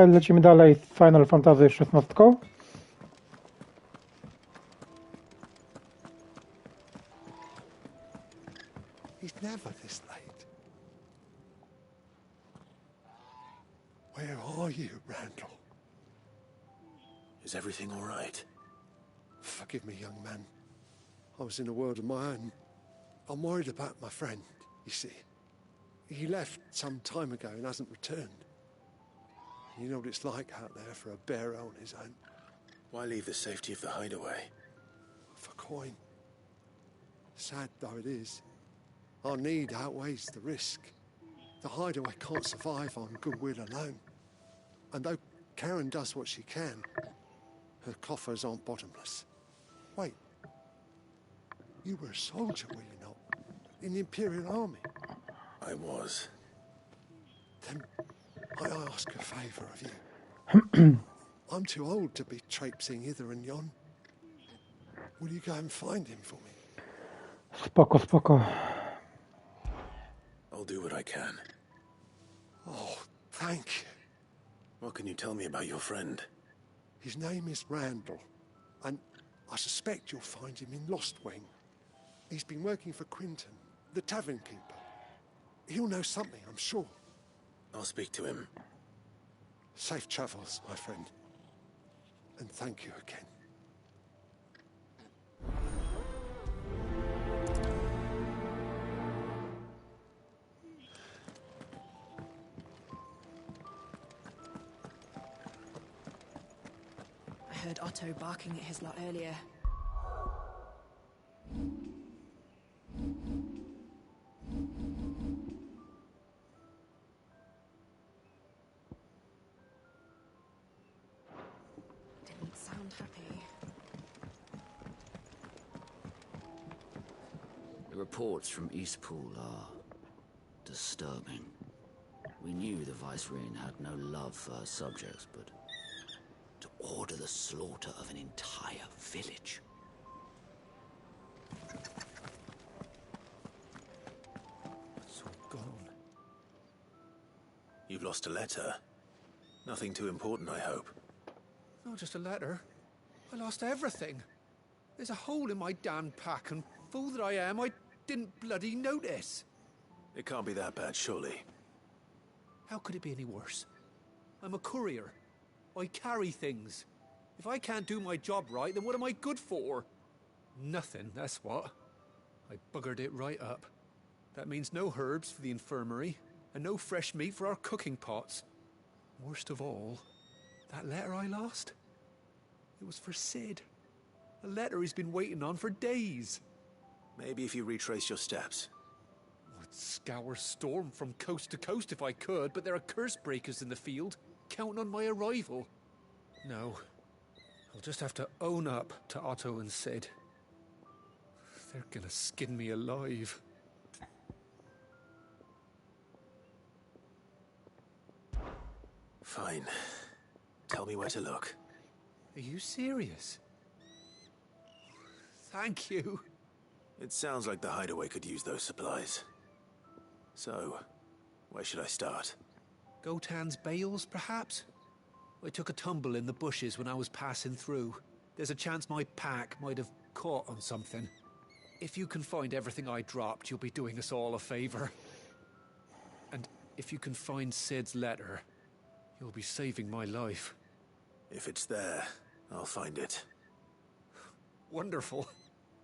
Lecimy dalej z Final Fantasy XVI. He's never this late. Where are you, Randall? Is everything all right? Forgive me, young man. I was in a world of my own. I'm worried about my friend, you see. He left some time ago and hasn't returned. You know what it's like out there for a bearer on his own. Why leave the safety of the hideaway? For coin. Sad though it is, our need outweighs the risk. The hideaway can't survive on goodwill alone. And though Karen does what she can, her coffers aren't bottomless. Wait. You were a soldier, were you not? In the Imperial Army? I was. Then I ask a favour of you. I'm too old to be traipsing hither and yon. Will you go and find him for me? Spoko, spoko. I'll do what I can. Oh, thank you. What can you tell me about your friend? His name is Randall, and I suspect you'll find him in Lost Wing. He's been working for Quinton, the tavern keeper. He'll know something, I'm sure. I'll speak to him. Safe travels, my friend. And thank you again. I heard Otto barking at his lot earlier. Didn't sound happy. The reports from Eastpool are disturbing. We knew the Vicereine had no love for her subjects, but to order the slaughter of an entire village. It's all gone. You've lost a letter. Nothing too important, I hope. Not just a letter. I lost everything. There's a hole in my damn pack, and fool that I am, I didn't bloody notice. It can't be that bad, surely. How could it be any worse? I'm a courier. I carry things. If I can't do my job right, then what am I good for? Nothing, that's what. I buggered it right up. That means no herbs for the infirmary, and no fresh meat for our cooking pots. Worst of all, that letter I lost? It was for Sid. A letter he's been waiting on for days. Maybe if you retrace your steps. I'd scour Storm from coast to coast if I could, but there are curse breakers in the field, counting on my arrival. No, I'll just have to own up to Otto and Sid. They're gonna skin me alive. Fine. Tell me where to look. Are you serious? Thank you. It sounds like the hideaway could use those supplies. So, where should I start? Gotan's bales, perhaps? I took a tumble in the bushes when I was passing through. There's a chance my pack might have caught on something. If you can find everything I dropped, you'll be doing us all a favor. And if you can find Sid's letter, you'll be saving my life. If it's there, I'll find it. Wonderful.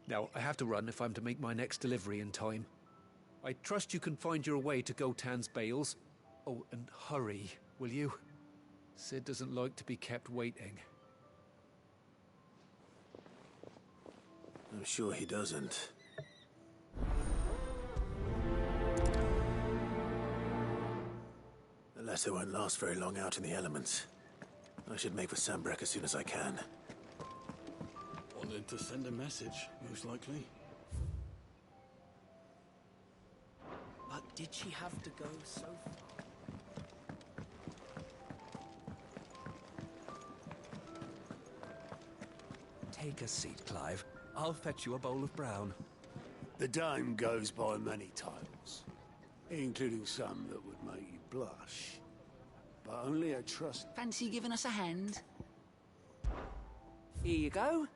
Now, I have to run if I'm to make my next delivery in time. I trust you can find your way to Gotan's bales. Oh, and hurry, will you? Sid doesn't like to be kept waiting. I'm sure he doesn't. The letter won't last very long out in the elements. I should make for Sambrek as soon as I can. Wanted to send a message, most likely. But did she have to go so far? Take a seat, Clive. I'll fetch you a bowl of brown. The dame goes by many titles, including some that would make you blush. But only I trust. Fancy giving us a hand? Here you go.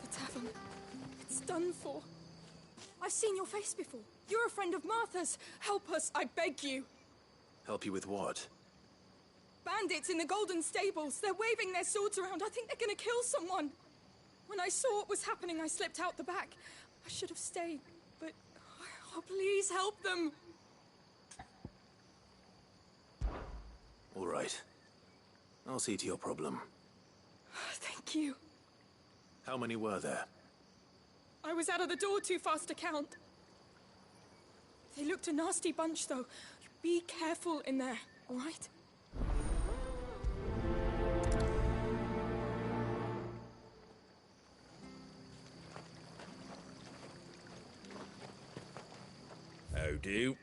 The tavern. It's done for. I've seen your face before. You're a friend of Martha's. Help us, I beg you. Help you with what? Bandits in the Golden Stables. They're waving their swords around. I think they're gonna kill someone. When I saw what was happening, I slipped out the back. I should have stayed, but... Oh, please help them. All right. I'll see to your problem. Thank you. How many were there? I was out of the door too fast to count. They looked a nasty bunch, though. Be careful in there, all right? How do?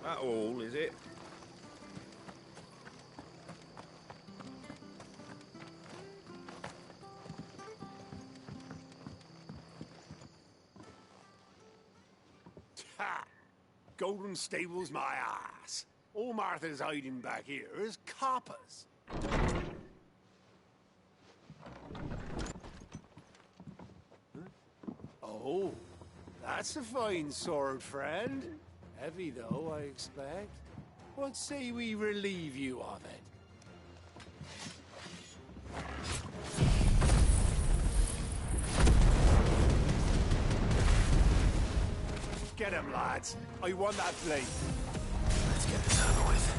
That all, is it? Ha! Golden Stables my ass. All Martha's hiding back here is coppers. Oh, that's a fine sword, friend. Heavy, though, I expect. What say we relieve you of it? Get him, lads. I want that blade. Let's get this over with.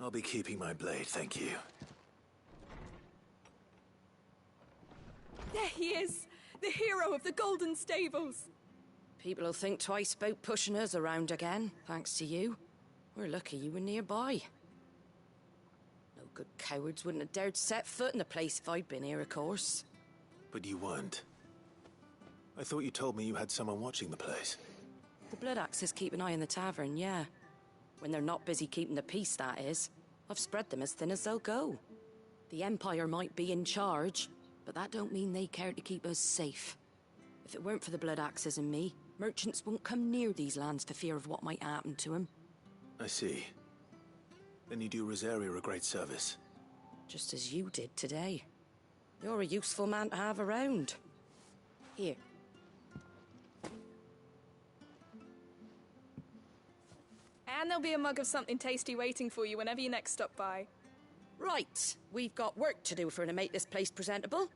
I'll be keeping my blade, thank you. There he is, the hero of the Golden Stables. People will think twice about pushing us around again, thanks to you. We're lucky you were nearby. No good cowards wouldn't have dared set foot in the place if I'd been here, of course. But you weren't. I thought you told me you had someone watching the place. The Blood Axes keep an eye on the tavern, yeah. When they're not busy keeping the peace, that is. I've spread them as thin as they'll go. The Empire might be in charge, but that don't mean they care to keep us safe. If it weren't for the Blood Axes and me, merchants won't come near these lands for fear of what might happen to them. I see. Then you do Rosaria a great service. Just as you did today. You're a useful man to have around. Here. And there'll be a mug of something tasty waiting for you whenever you next stop by. Right, we've got work to do for to make this place presentable.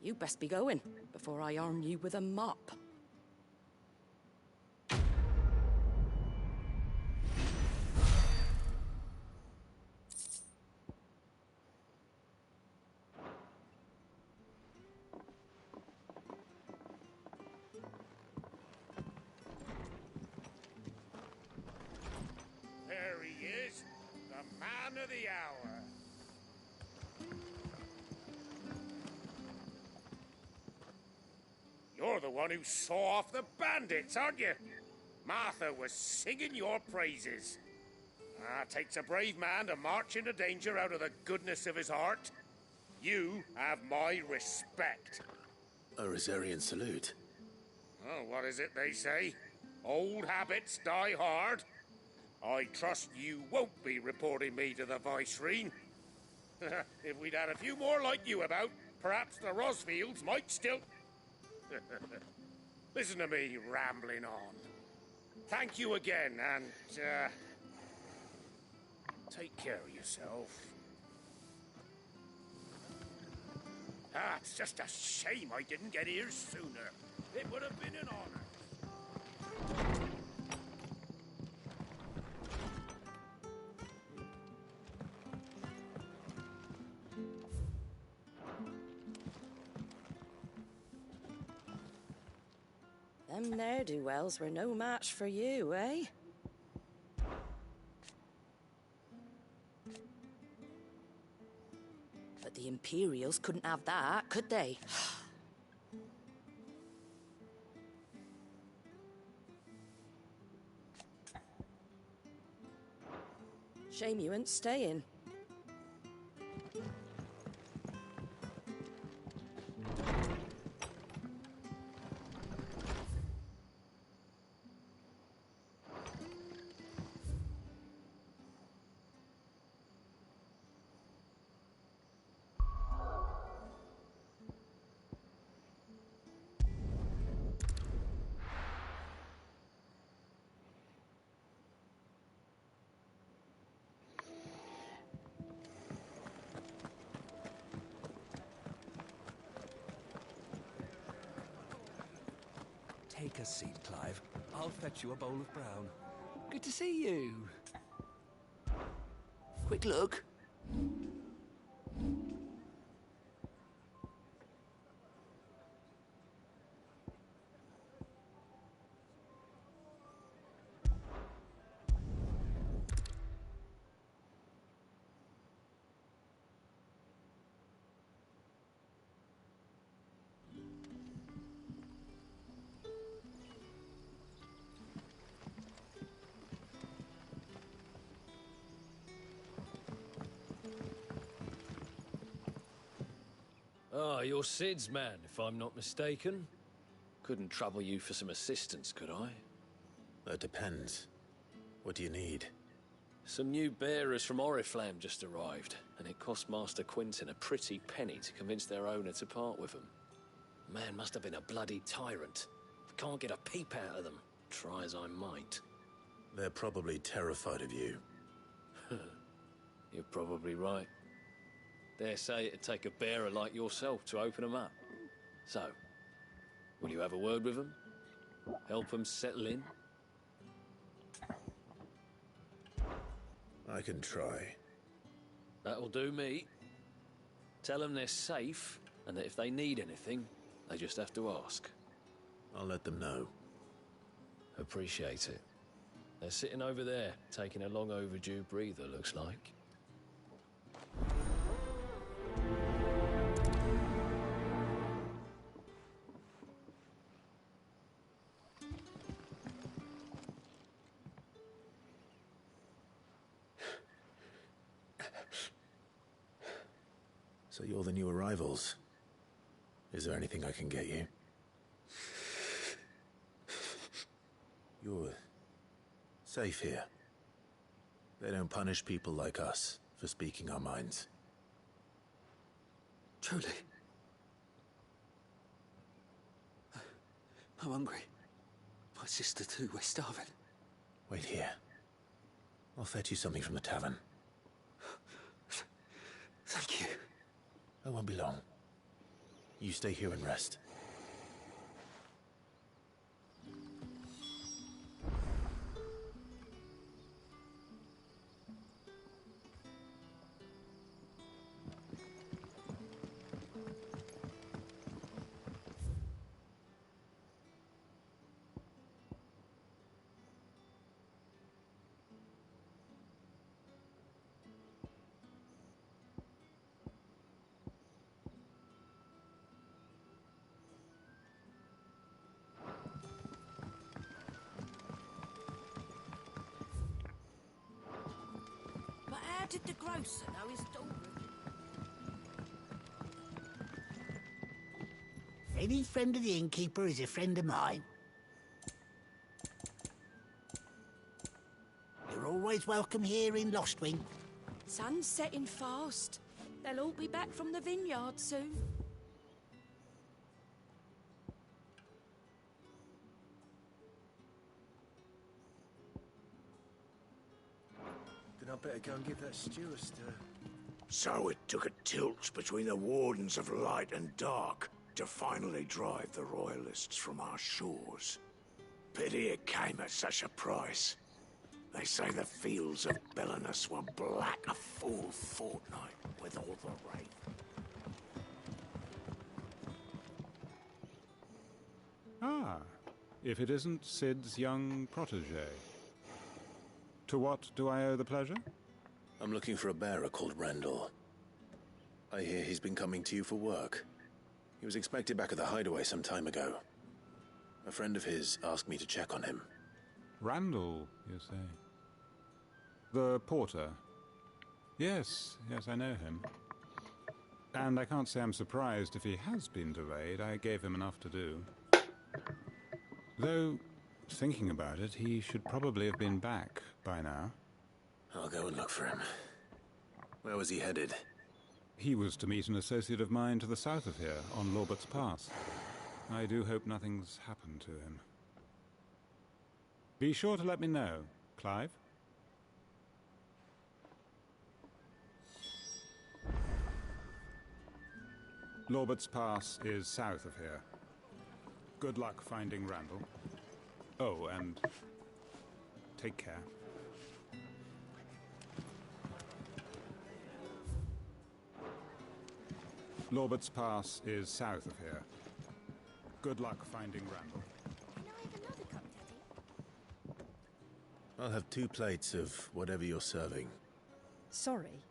You best be going, before I arm you with a mop. There he is, the man of the hour. You're the one who saw off the bandits, aren't you? Martha was singing your praises. Takes a brave man to march into danger out of the goodness of his heart. You have my respect. A Rosarian salute. Oh, what is it they say? Old habits die hard. I trust you won't be reporting me to the Viceroy. If we'd had a few more like you about, perhaps the Rosfields might still... Listen to me rambling on. Thank you again, and, take care of yourself. It's just a shame I didn't get here sooner. It would have been an honor. Them ne'er-do-wells were no match for you, eh? But the Imperials couldn't have that, could they? Shame you ain't staying. Take a seat, Clive. I'll fetch you a bowl of brown. Good to see you. Quick look. Ah, you're Sid's man, if I'm not mistaken. Couldn't trouble you for some assistance, could I? That depends. What do you need? Some new bearers from Oriflamme just arrived, and it cost Master Quinton a pretty penny to convince their owner to part with them. Man must have been a bloody tyrant. I can't get a peep out of them, try as I might. They're probably terrified of you. You're probably right. Dare say it'd take a bearer like yourself to open them up. So, will you have a word with them? Help them settle in? I can try. That'll do me. Tell them they're safe, and that if they need anything, they just have to ask. I'll let them know. Appreciate it. They're sitting over there, taking a long overdue breather, looks like. So you're the new arrivals. Is there anything I can get you? You're safe here. They don't punish people like us for speaking our minds. Truly. I'm hungry. My sister too, we're starving. Wait here. I'll fetch you something from the tavern. Thank you. I won't be long. You stay here and rest. How did the grocer know his daughter? Any friend of the innkeeper is a friend of mine. You're all always welcome here in Lostwing. Sun's setting fast. They'll all be back from the vineyard soon. Then I better go and give that stew a stir. So it took a tilt between the Wardens of Light and Dark to finally drive the Royalists from our shores. Pity it came at such a price. They say the fields of Belenus were black a full fortnight with all the rain. Ah, if it isn't Sid's young protege. To what do I owe the pleasure? I'm looking for a bearer called Randall. I hear he's been coming to you for work. He was expected back at the hideaway some time ago. A friend of his asked me to check on him. Randall, you say? The porter? Yes, I know him. And I can't say I'm surprised if he has been delayed. I gave him enough to do. Though, thinking about it, he should probably have been back by now. I'll go and look for him. Where was he headed? He was to meet an associate of mine to the south of here, on NORBiT's Pass. I do hope nothing's happened to him. Be sure to let me know, Clive. NORBiT's Pass is south of here. Good luck finding Randall. Oh, and take care. NORBiT's Pass is south of here. Good luck finding Randall. Can I have another cup, Daddy? I'll have 2 plates of whatever you're serving. Sorry.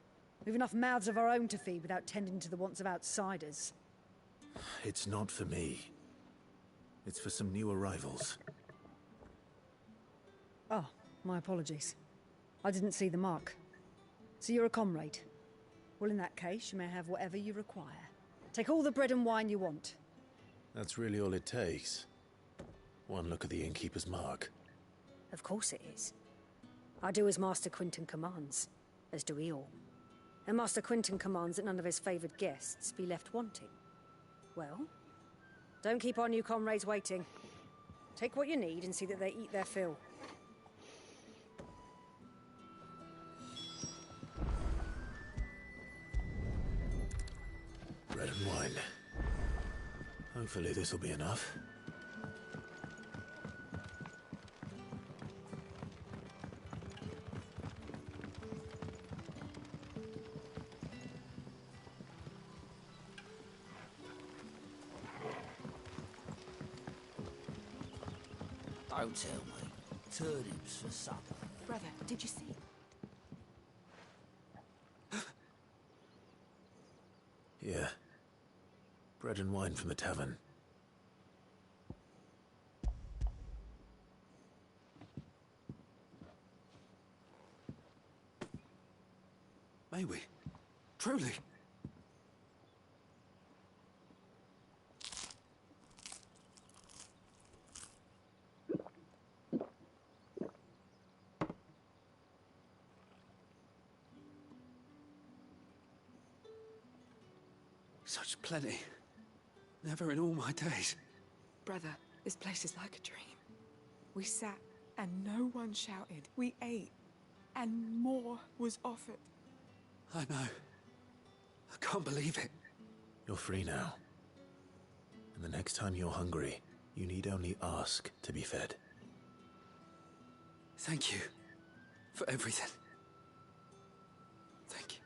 We've enough mouths of our own to feed without tending to the wants of outsiders. It's not for me. It's for some new arrivals. Oh, my apologies. I didn't see the mark. So you're a comrade. Well, in that case, you may have whatever you require. Take all the bread and wine you want. That's really all it takes. One look at the innkeeper's mark. Of course it is. I do as Master Quinton commands, as do we all. And Master Quinton commands that none of his favoured guests be left wanting. Well, don't keep our new comrades waiting. Take what you need and see that they eat their fill. Bread and wine. Hopefully this will be enough. Don't tell me. Turnips for supper. Brother, did you see? Yeah. Bread and wine from the tavern. May we? Truly? Such plenty. Never in all my days. Brother, this place is like a dream. We sat and no one shouted. We ate and more was offered. I know. I can't believe it. You're free now. And the next time you're hungry, you need only ask to be fed. Thank you for everything. Thank you.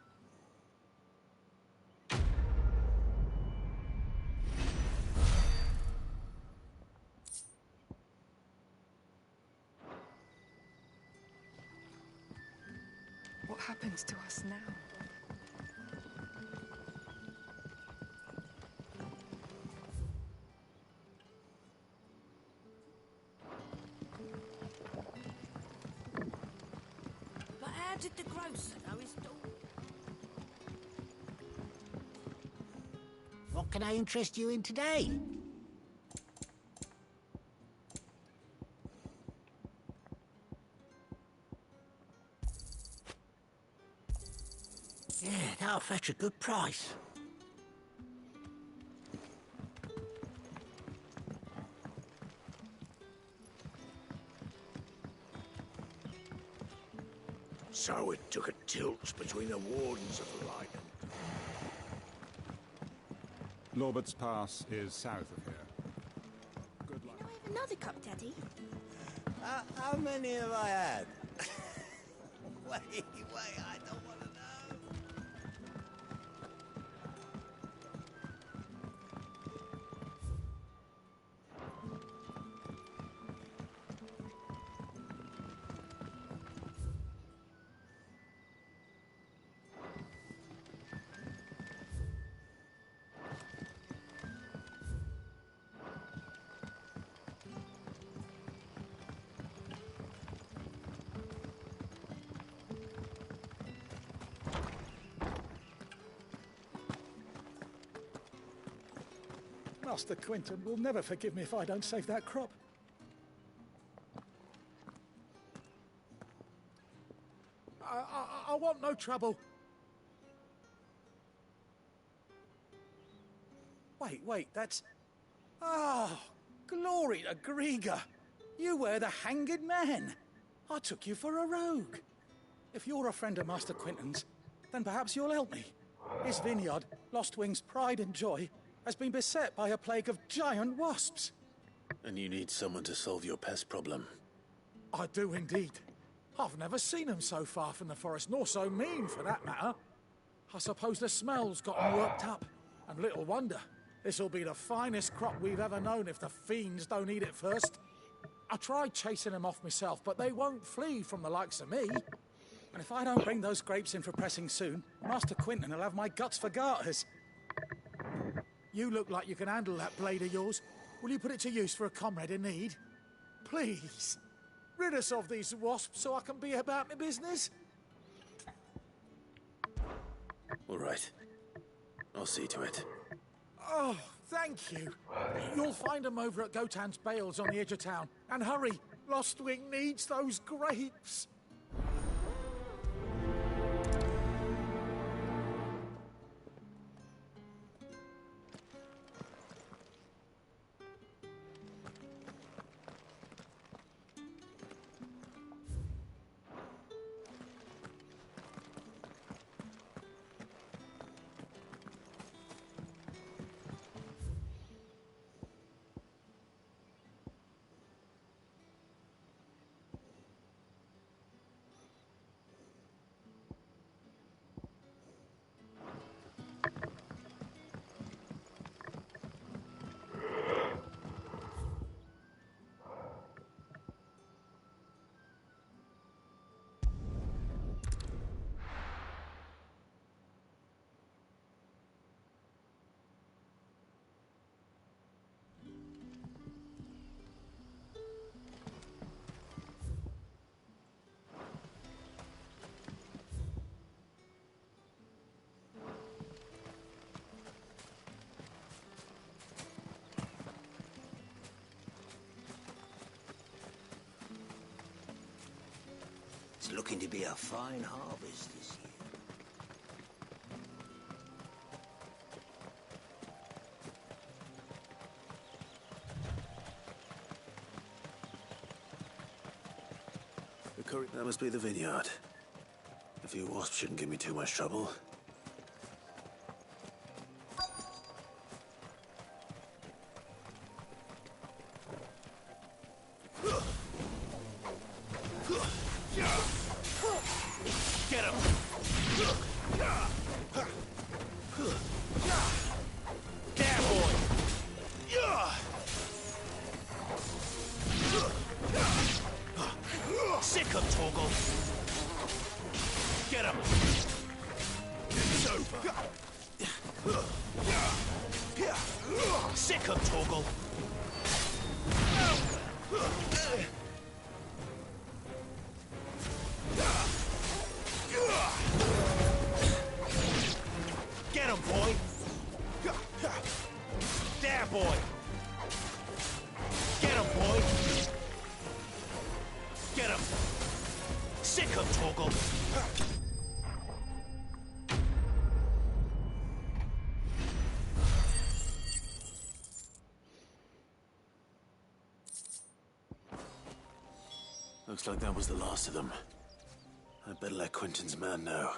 What happens to us now? But how did the grocer know his door? What can I interest you in today? that'll fetch a good price. So it took a tilt between the wardens of the light and... Norbert's Pass is south of here. Good luck. Can I have another cup, Daddy? How many have I had? wait, I don't want to know. Master Quinton will never forgive me if I don't save that crop. I want no trouble. Wait, that's... Oh, glory to Grieger. You were the hanged man. I took you for a rogue. If you're a friend of Master Quinton's, then perhaps you'll help me. His vineyard, Lostwing's pride and joy, has been beset by a plague of giant wasps. And you need someone to solve your pest problem. I do indeed. I've never seen them so far from the forest, nor so mean, for that matter. I suppose the smell's got them worked up, and little wonder. This'll be the finest crop we've ever known if the fiends don't eat it first. I tried chasing them off myself, but they won't flee from the likes of me. And if I don't bring those grapes in for pressing soon, Master Quinton will have my guts for garters. You look like you can handle that blade of yours. Will you put it to use for a comrade in need? Please, rid us of these wasps so I can be about my business. All right. I'll see to it. Oh, thank you. You'll find them over at Gotan's Bales on the edge of town. And hurry, Lostwing needs those grapes. It's looking to be a fine harvest this year. That must be the vineyard. A few wasps shouldn't give me too much trouble. Get him! There, boy! Sick him, Torgal! Get him! It's over! Sick him, Torgal! Get him, boy! There, boy! Get him, boy! Get him! Sick him, Torgal! Looks like that was the last of them. I'd better let Quentin's man know.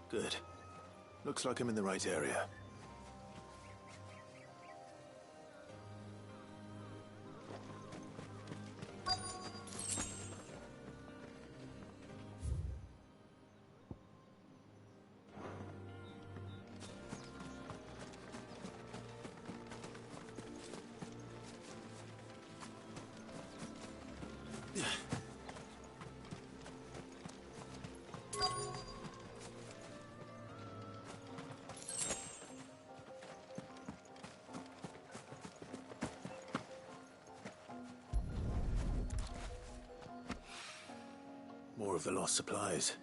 Good. Looks like I'm in the right area. More of the lost supplies.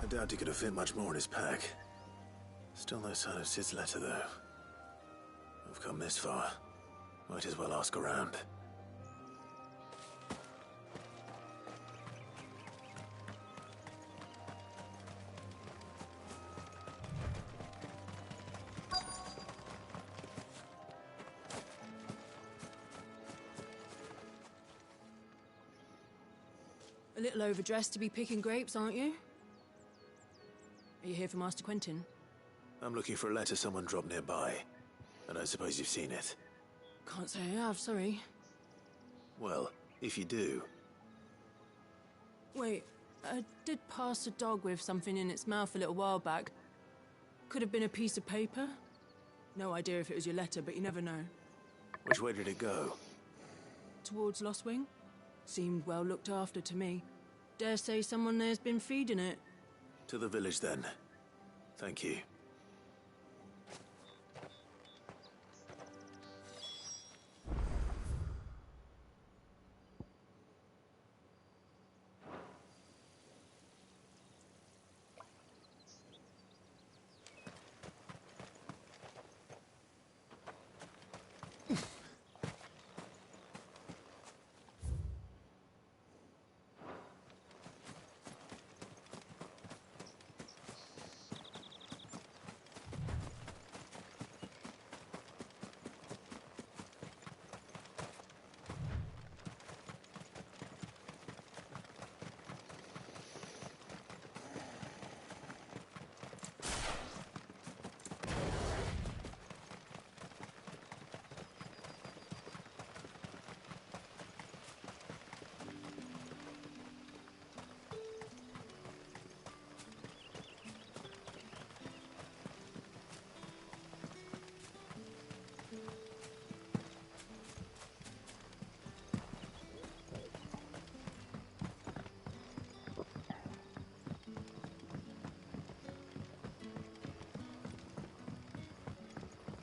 I doubt he could have fit much more in his pack. Still no sign of Sid's letter, though. We've come this far. Might as well ask around. A little overdressed to be picking grapes, aren't you? Are you here for Master Quentin? I'm looking for a letter someone dropped nearby, and I suppose you've seen it. Can't say I have, sorry. Well, if you do... Wait, I did pass a dog with something in its mouth a little while back. Could have been a piece of paper. No idea if it was your letter, but you never know. Which way did it go? Towards Lost Wing? Seemed well looked after to me. Dare say someone there's been feeding it. To the village, then. Thank you.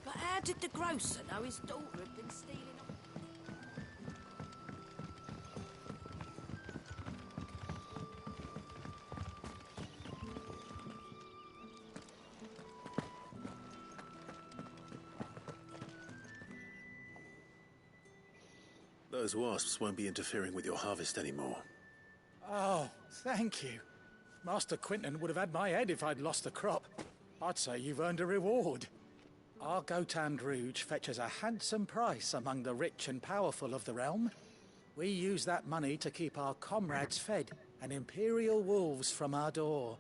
How did the grocer know his daughter had been stealing? Those wasps won't be interfering with your harvest anymore. Oh, thank you. Master Quentin would have had my head if I'd lost the crop. I'd say you've earned a reward. Our Gotand Rouge fetches a handsome price among the rich and powerful of the realm. We use that money to keep our comrades fed and imperial wolves from our door.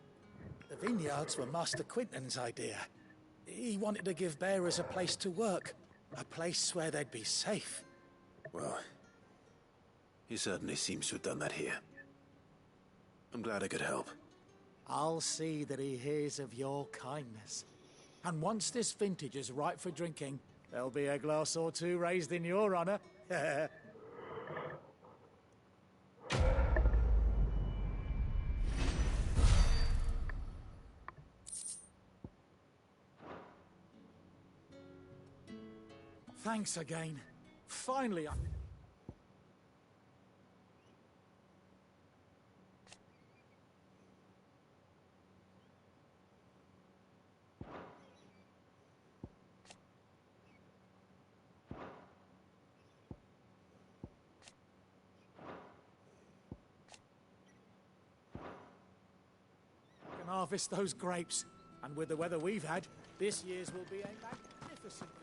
The vineyards were Master Quentin's idea. He wanted to give bearers a place to work, a place where they'd be safe. Well, he certainly seems to have done that here. I'm glad I could help. I'll see that he hears of your kindness. And once this vintage is ripe for drinking, there'll be a glass or two raised in your honor. Thanks again. Finally, can harvest those grapes. And with the weather we've had, this year's will be a magnificent victory.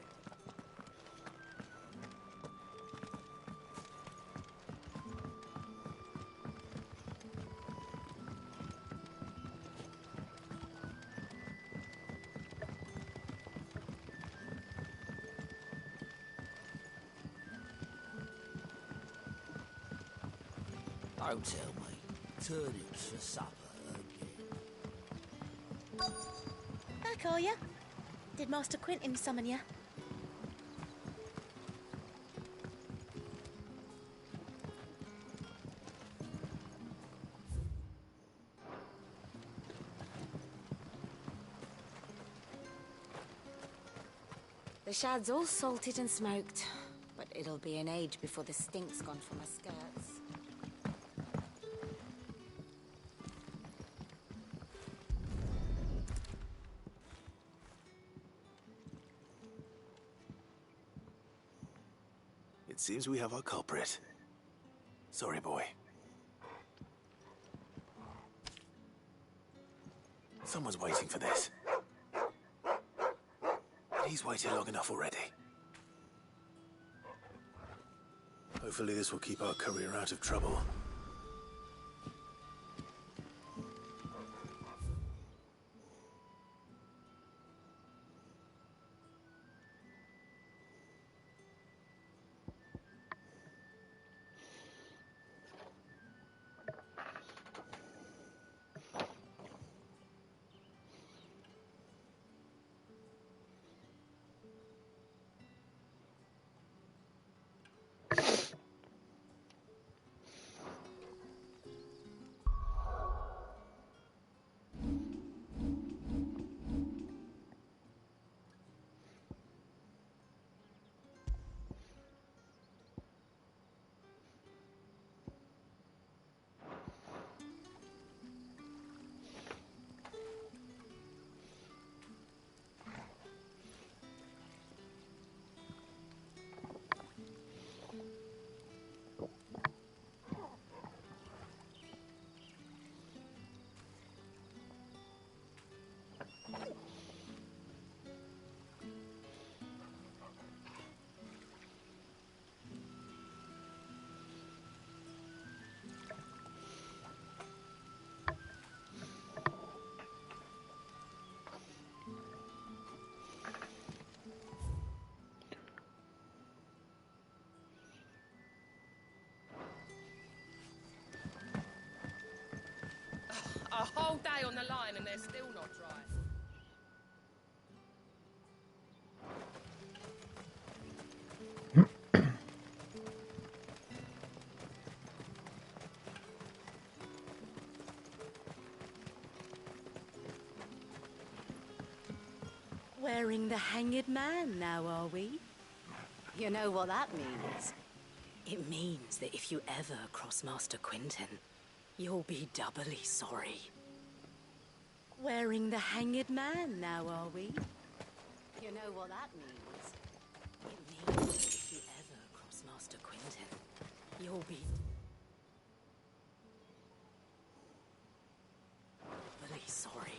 Don't tell me. Turnips for supper again. Back, are ya? Did Master Quentin summon ya? The shad's all salted and smoked, but it'll be an age before the stink's gone from my skirts. It seems we have our culprit. Sorry, boy. Someone's waiting for this. He's waited long enough already. Hopefully this will keep our career out of trouble. A whole day on the line and they're still not dry. Wearing the hanged man now, are we? You know what that means? It means that if you ever cross Master Quentin, you'll be doubly sorry. Wearing the hanged man now, are we? You know what that means? It means that if you ever cross Master Quentin, you'll be doubly sorry.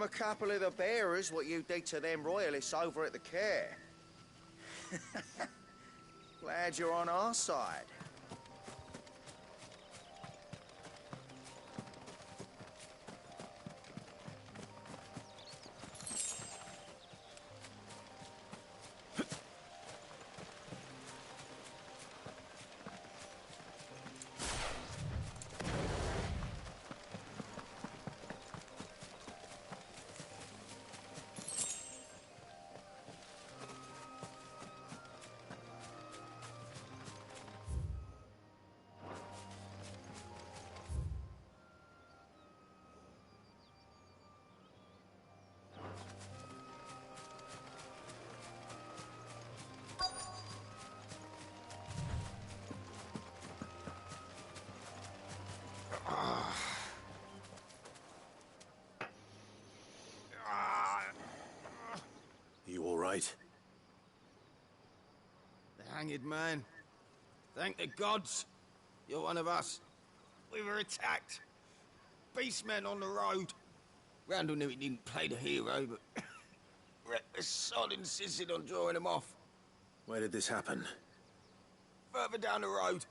from a couple of the bearers what you did to them royalists over at the care. Glad you're on our side. You all right? The hanged man. Thank the gods. You're one of us. We were attacked. Beastmen on the road. Randall knew he didn't play the hero, but reckless sod insisted on drawing him off. Where did this happen? Further down the road.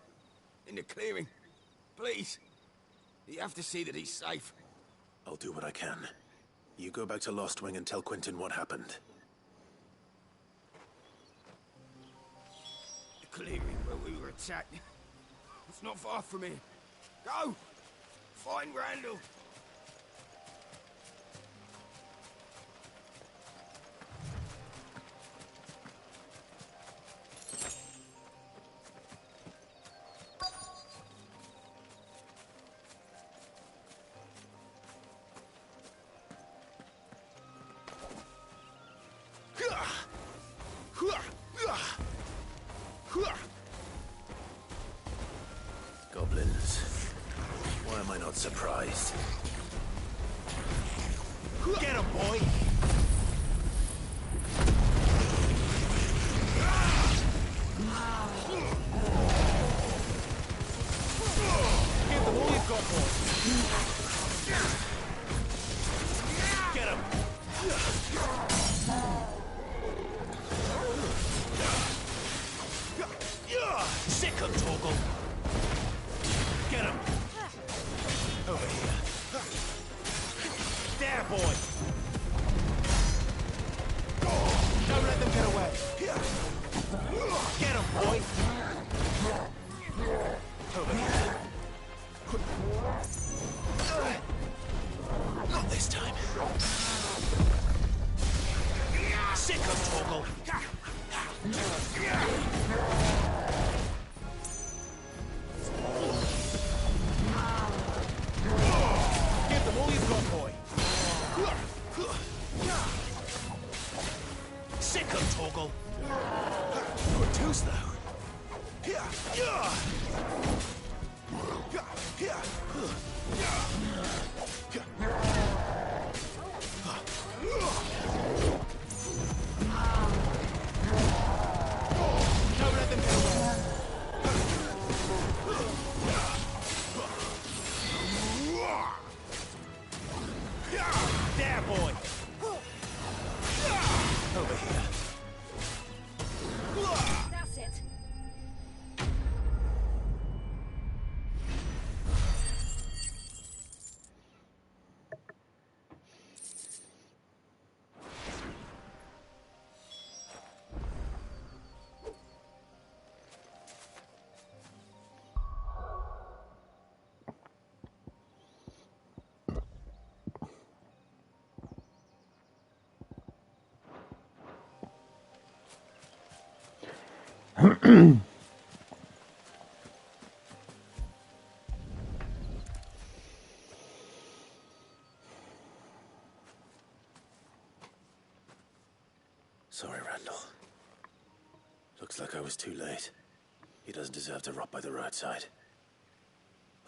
In the clearing. Please. You have to see that he's safe. I'll do what I can. You go back to Lost Wing and tell Quentin what happened. The clearing where we were attacked. It's not far from here. Go! Find Randall! Goblins. Why am I not surprised? Get him, boy! Give them all you've got, boy! Get him! Sick him, Torgal! Get him! Over here. There, boy! Don't let them get away! Get him, boy! Over here. Not this time. Sick him, Torgal! Give them all you've got, boy. Sick him, Torgal. Good tools, though. Don't let them get away. There, boy! Over here. That's it. Sorry, Randall. Looks like I was too late. He doesn't deserve to rot by the roadside.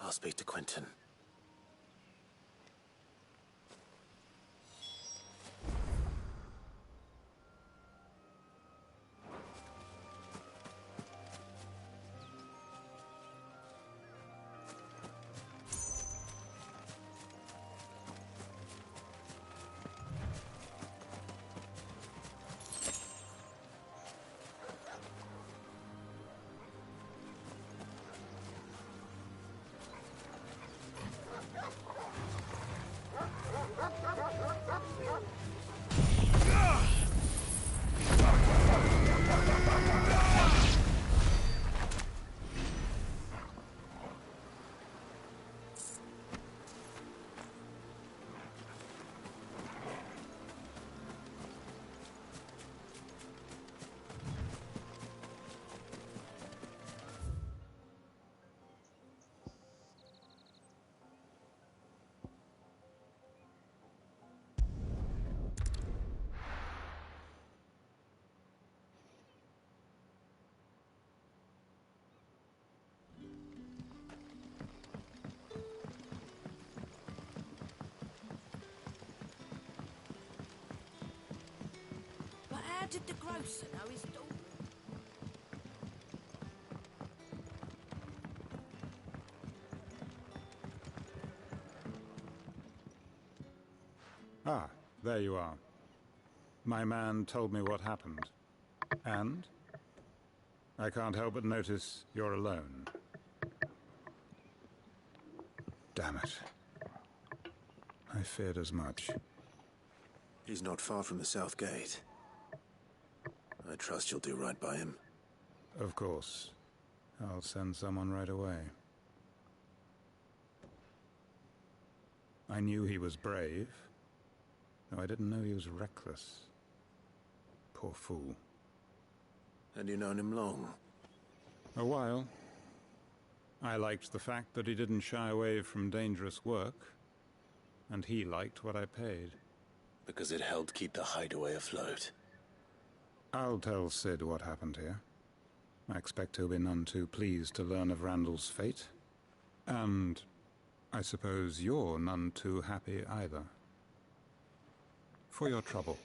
I'll speak to Quentin. did the grocer know his daughter? Ah, there you are. My man told me what happened. And? I can't help but notice you're alone. Damn it. I feared as much. He's not far from the south gate. I trust you'll do right by him. Of course. I'll send someone right away. I knew he was brave, though I didn't know he was reckless. Poor fool. And you known him long? A while. I liked the fact that he didn't shy away from dangerous work, and he liked what I paid. Because it helped keep the hideaway afloat. I'll tell Sid what happened here. I expect he'll be none too pleased to learn of Randall's fate. And I suppose you're none too happy either. For your trouble.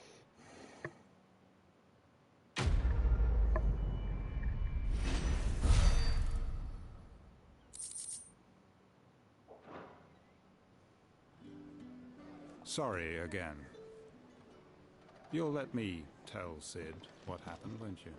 Sorry again. You'll let me tell Sid what happened, won't you?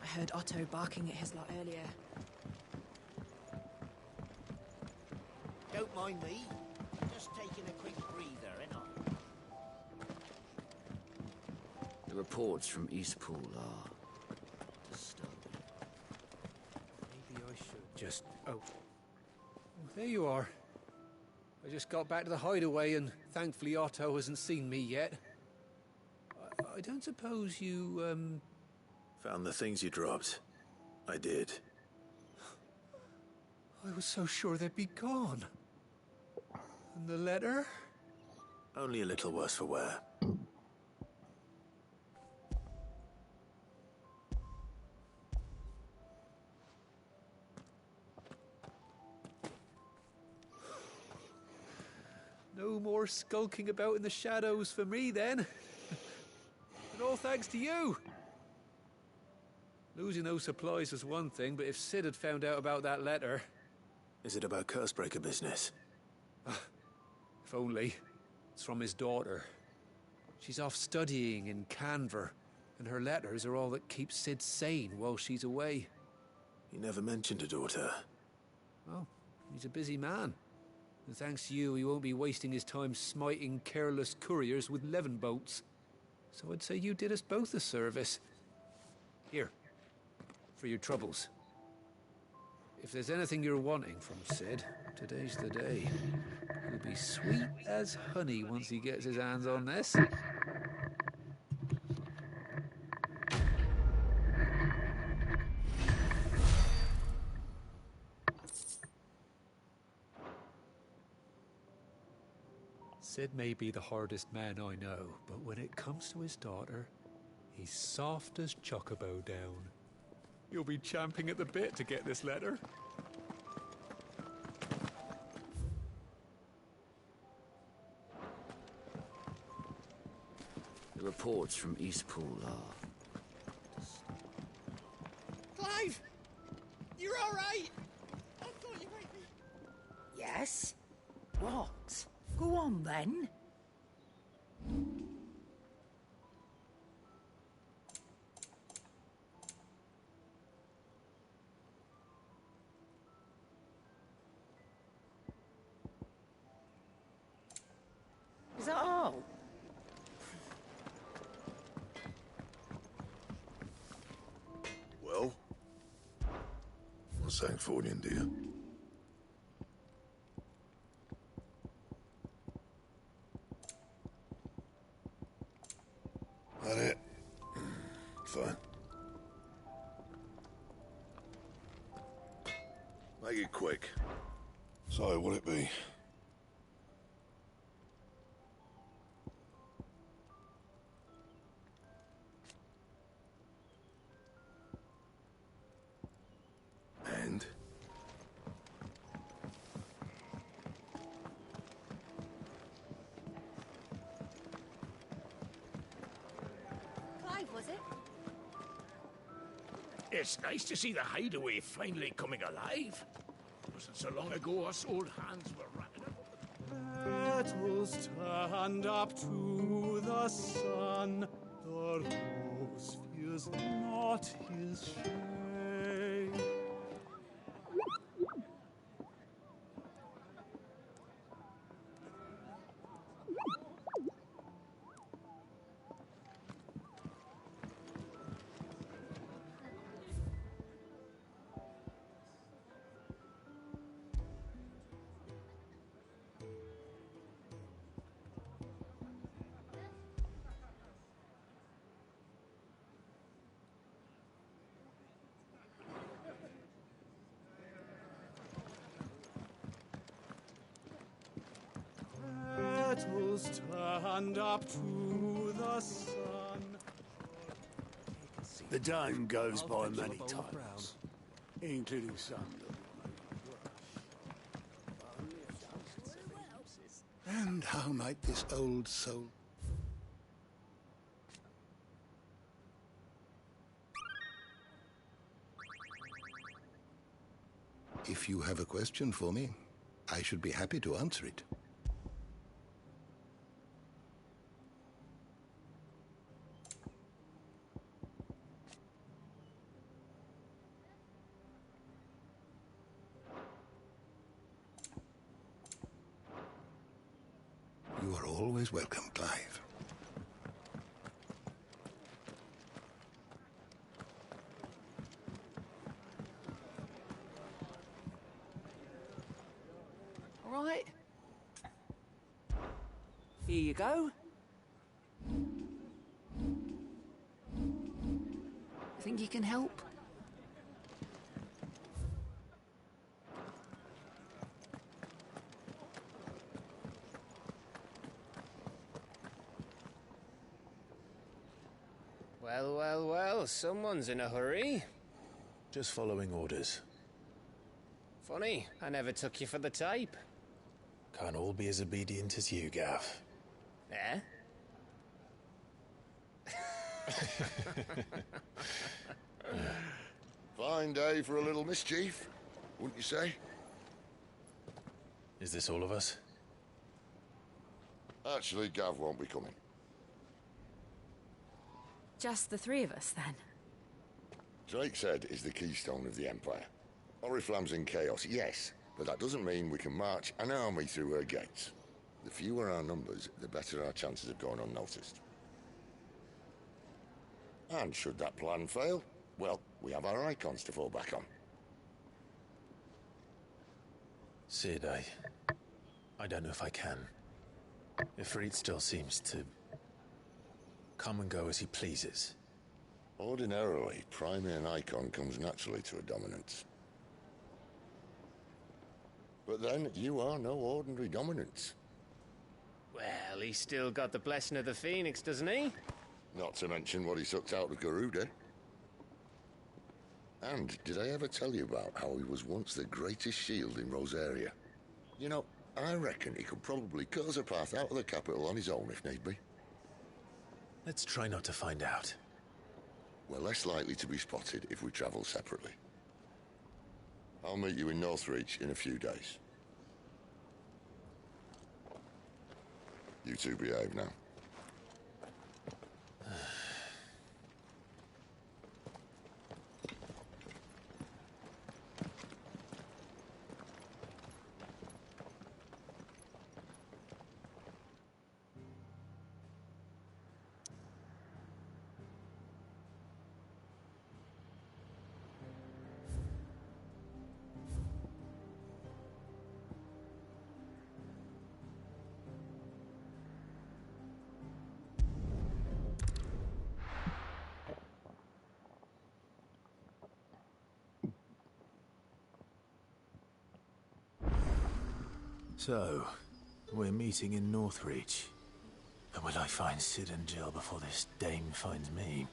I heard Otto barking at his lot earlier. Don't mind me. I'm just taking a quick breather, ain't I? The reports from Eastpool are disturbing. Maybe I should just... Oh, there you are. I just got back to the hideaway and thankfully Otto hasn't seen me yet. I don't suppose you, Found the things you dropped. I did. I was so sure they'd be gone. And the letter? Only a little worse for wear. No more skulking about in the shadows for me, then. And all thanks to you. Losing those supplies was one thing, but if Sid had found out about that letter... Is it about Cursebreaker business? If only. It's from his daughter. She's off studying in Canver, and her letters are all that keeps Sid sane while she's away. He never mentioned a daughter. Well, he's a busy man. And thanks to you, he won't be wasting his time smiting careless couriers with levin boats. So I'd say you did us both a service. Here. For your troubles. If there's anything you're wanting from Sid, today's the day. He'll be sweet as honey once he gets his hands on this. Sid may be the hardest man I know, but when it comes to his daughter, he's soft as Chocobo down. You'll be champing at the bit to get this letter. The reports from Eastpool are... Clive! You're all right? I thought you might be... Yes? What? Go on, then. Is that all? Well, what's that for you, dear? That it? Fine. it quick. So, what'll it be? And? Clive, was it? It's nice to see the hideaway finally coming alive. It wasn't so long ago us old hands were wrapping up. Petals stand up to the sun. The rose fears not his shade. Petals stand up to the sun. The dame goes by many titles, including some. And how might this old soul... If you have a question for me, I should be happy to answer it. You are always welcome, Clive. All right. Here you go. Think you can help? Well, well, well, someone's in a hurry. Just following orders. Funny, I never took you for the type. Can't all be as obedient as you, Gav. Eh? Fine day for a little mischief, wouldn't you say? Is this all of us? Actually, Gav won't be coming. Just the three of us, then? Drake's Head is the keystone of the Empire. Oriflamme's in chaos, yes, but that doesn't mean we can march an army through her gates. The fewer our numbers, the better our chances of going unnoticed. And should that plan fail, well, we have our icons to fall back on. Sid, I don't know if I can. Ifrit still seems to come and go as he pleases. Ordinarily, priming an icon comes naturally to a dominance. But then, you are no ordinary dominance. Well, he's still got the blessing of the Phoenix, doesn't he? Not to mention what he sucked out of Garuda. And did I ever tell you about how he was once the greatest shield in Rosaria? You know, I reckon he could probably cut us a path out of the capital on his own if need be. Let's try not to find out. We're less likely to be spotted if we travel separately. I'll meet you in Northreach in a few days. You two behave now. So, we're meeting in Northreach. And will I find Sid and Jill before this dame finds me?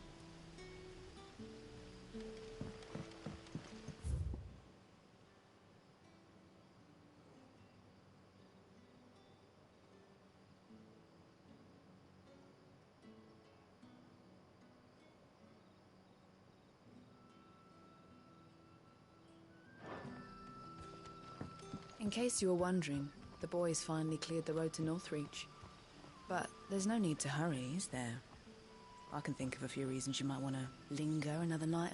In case you were wondering, the boys finally cleared the road to Northreach. But there's no need to hurry, is there? I can think of a few reasons you might want to linger another night.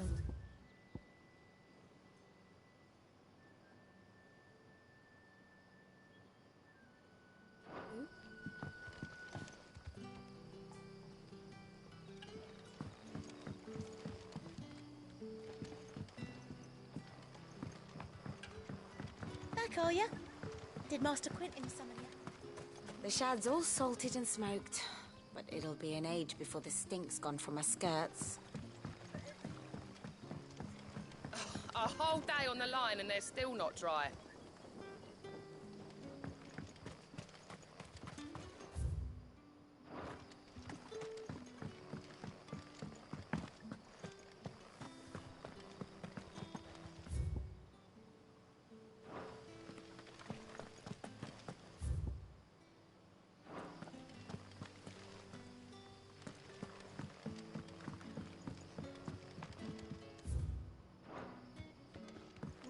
Back, are ya? Did Master Quentin summon you? The shad's all salted and smoked, but it'll be an age before the stink's gone from my skirts. A whole day on the line and they're still not dry.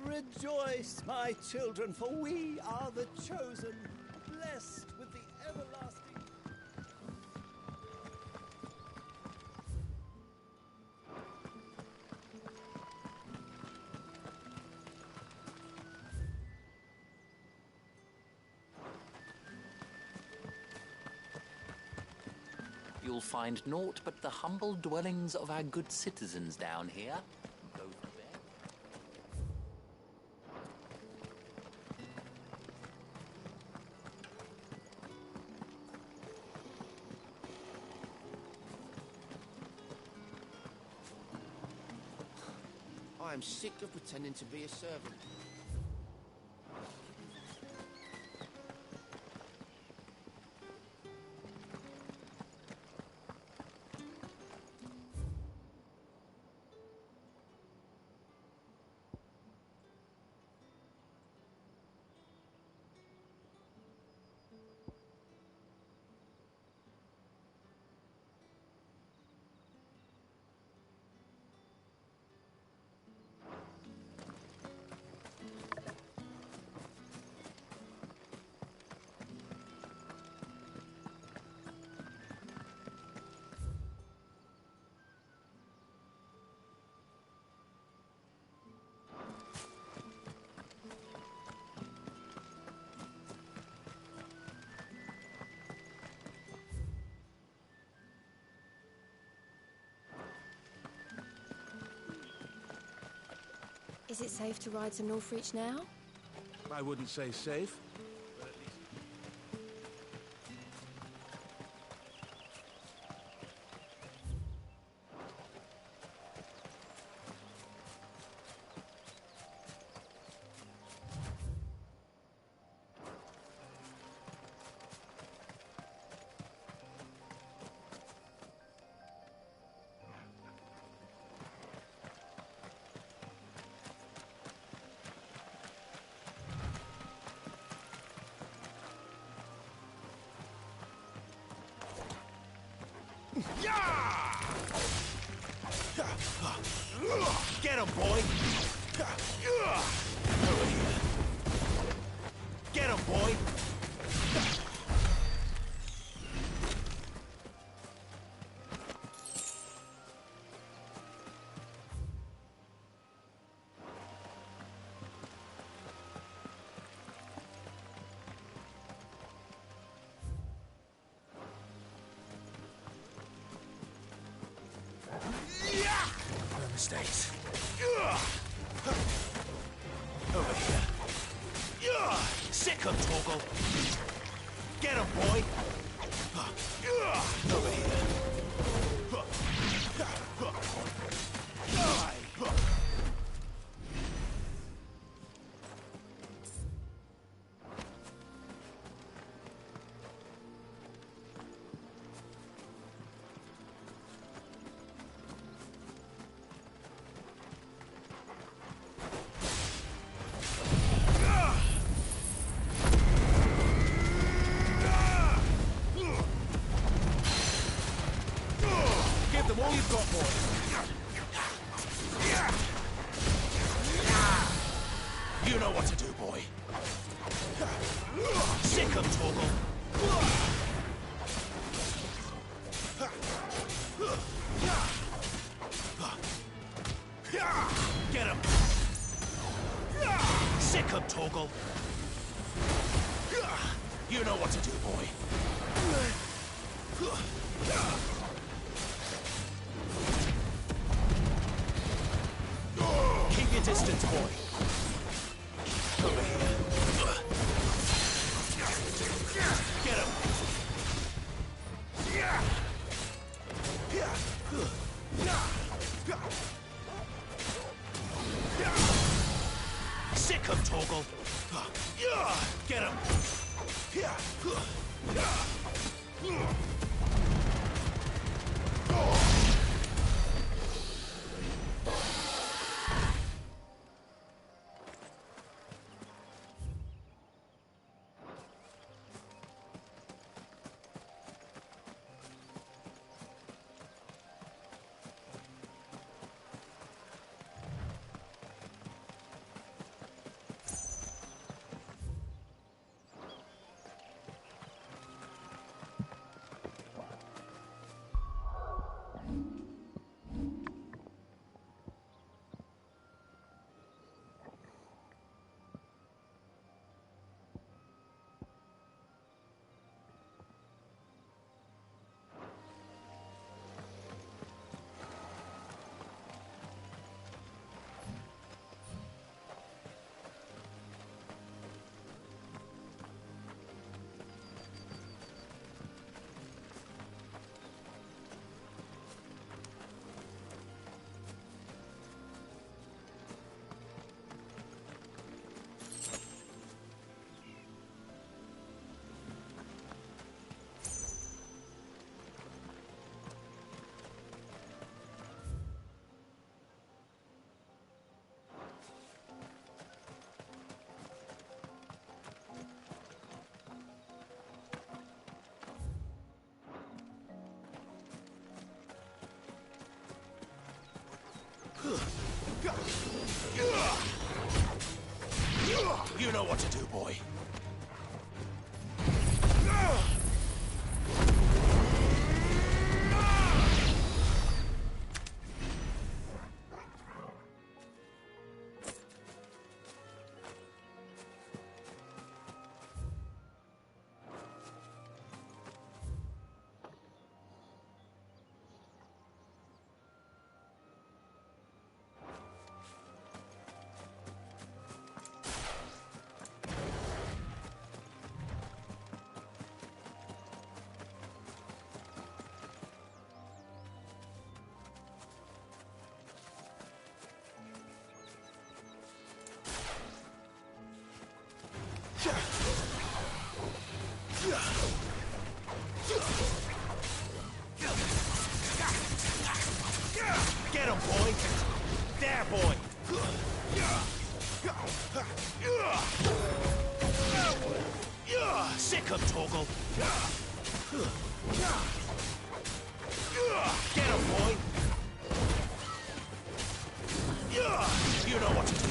Rejoice, my children, for we are the chosen, blessed with the everlasting... You'll find naught but the humble dwellings of our good citizens down here. I'm sick of pretending to be a servant. Is it safe to ride to Northreach now? I wouldn't say safe. Get him, boy! Get him, boy! No mistakes. Over here. Sick him, Torgal. Get him, boy. Over here. got, boy? You know what to do, boy. Sick 'em, Torgal. Get him! Sick 'em, Torgal! You know what to do, boy. Keep your distance, boy. Over here. Get him! Sick 'em, Torgal! Get him! You know what to do, boy. Get him, boy! There, boy! Sick of Torgal! Get him, boy! You know what to do.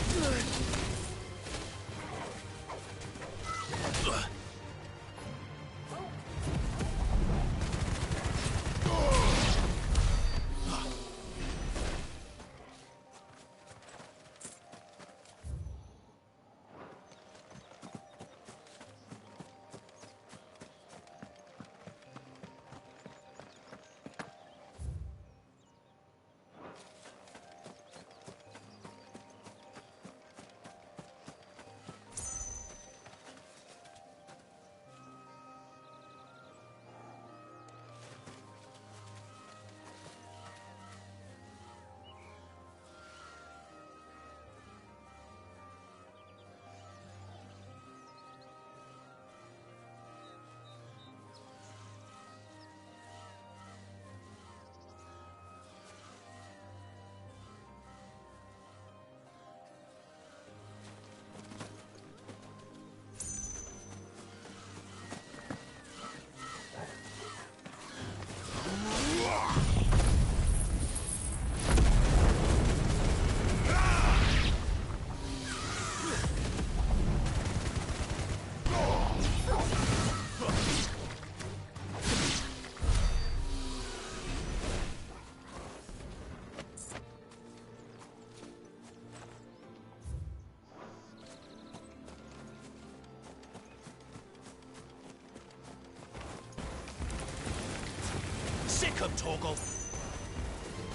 him, Torgal.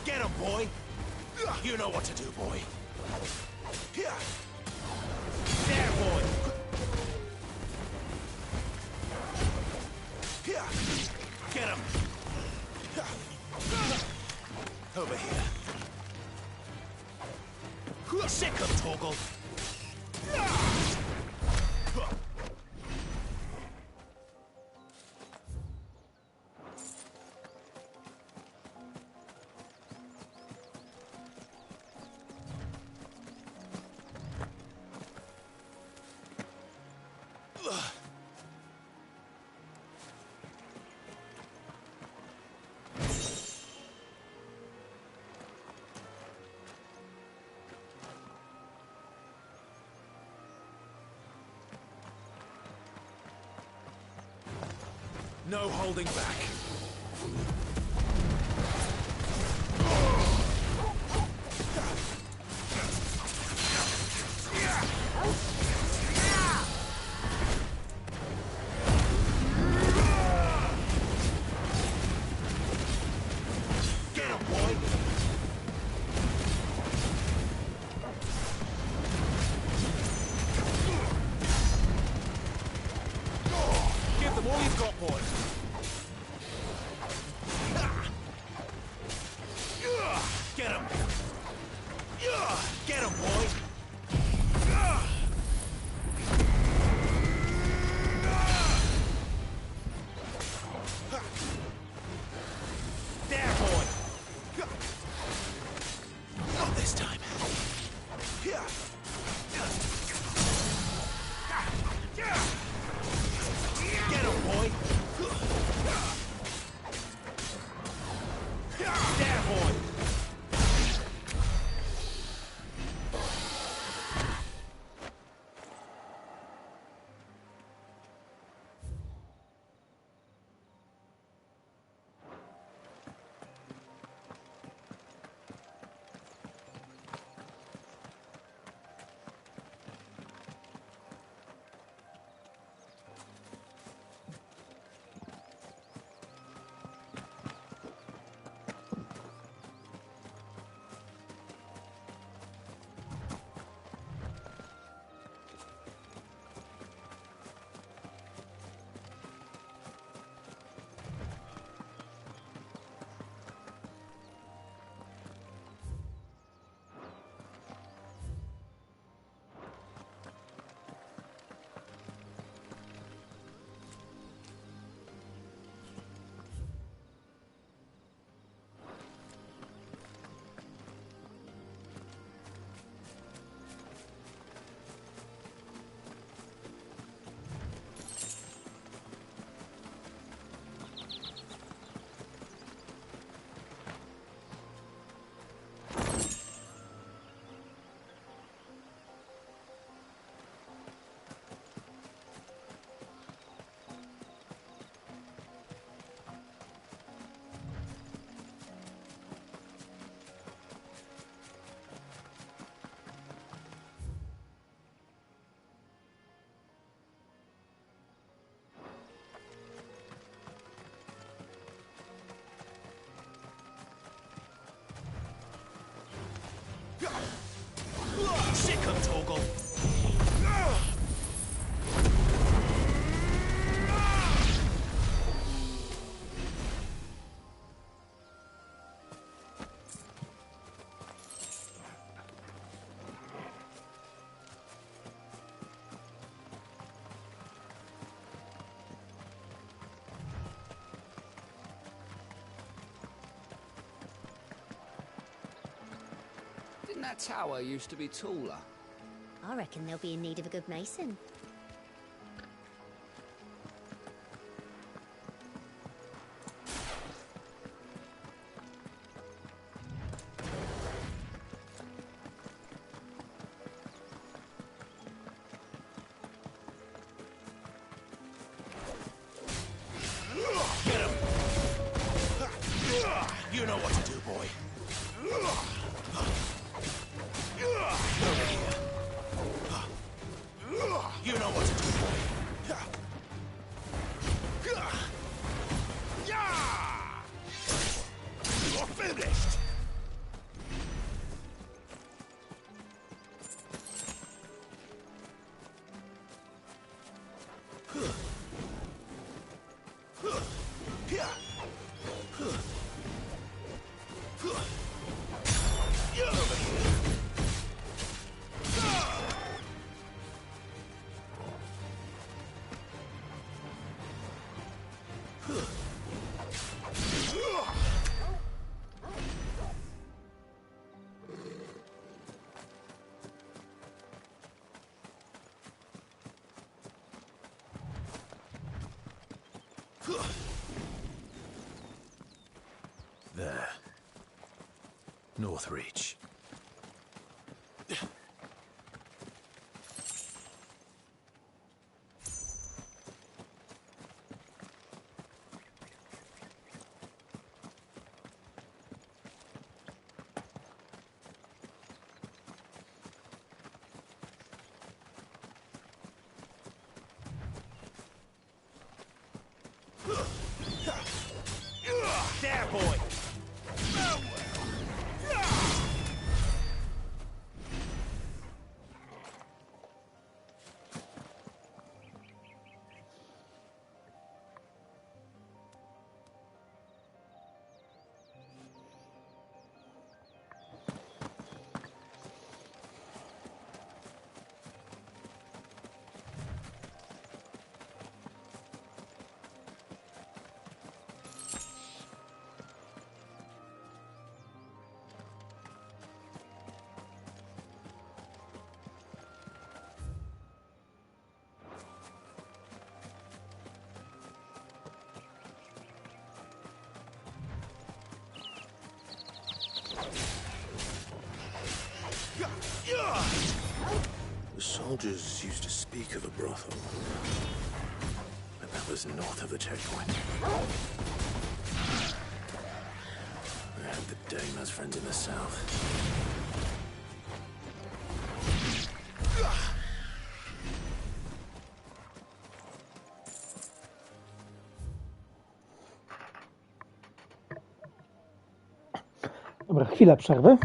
Get him, boy. You know what to do, boy. There, boy. Get him. Over here. Sick him, Torgal. No holding back. Get him, boy. Give them all you've got, boys. Get him! Get him, boy! There, boy! Not this time. Get him, boy! There, boy! Sick him, Torgal! Didn't that tower used to be taller? I reckon they'll be in need of a good mason. Get him! You know what to do, boy. Over here. You There. Northreach. There, boy! The soldiers used to speak of a brothel, but that was north of the checkpoint. I hope the Dame has friends in the south. Dobra, chwilę przerwy.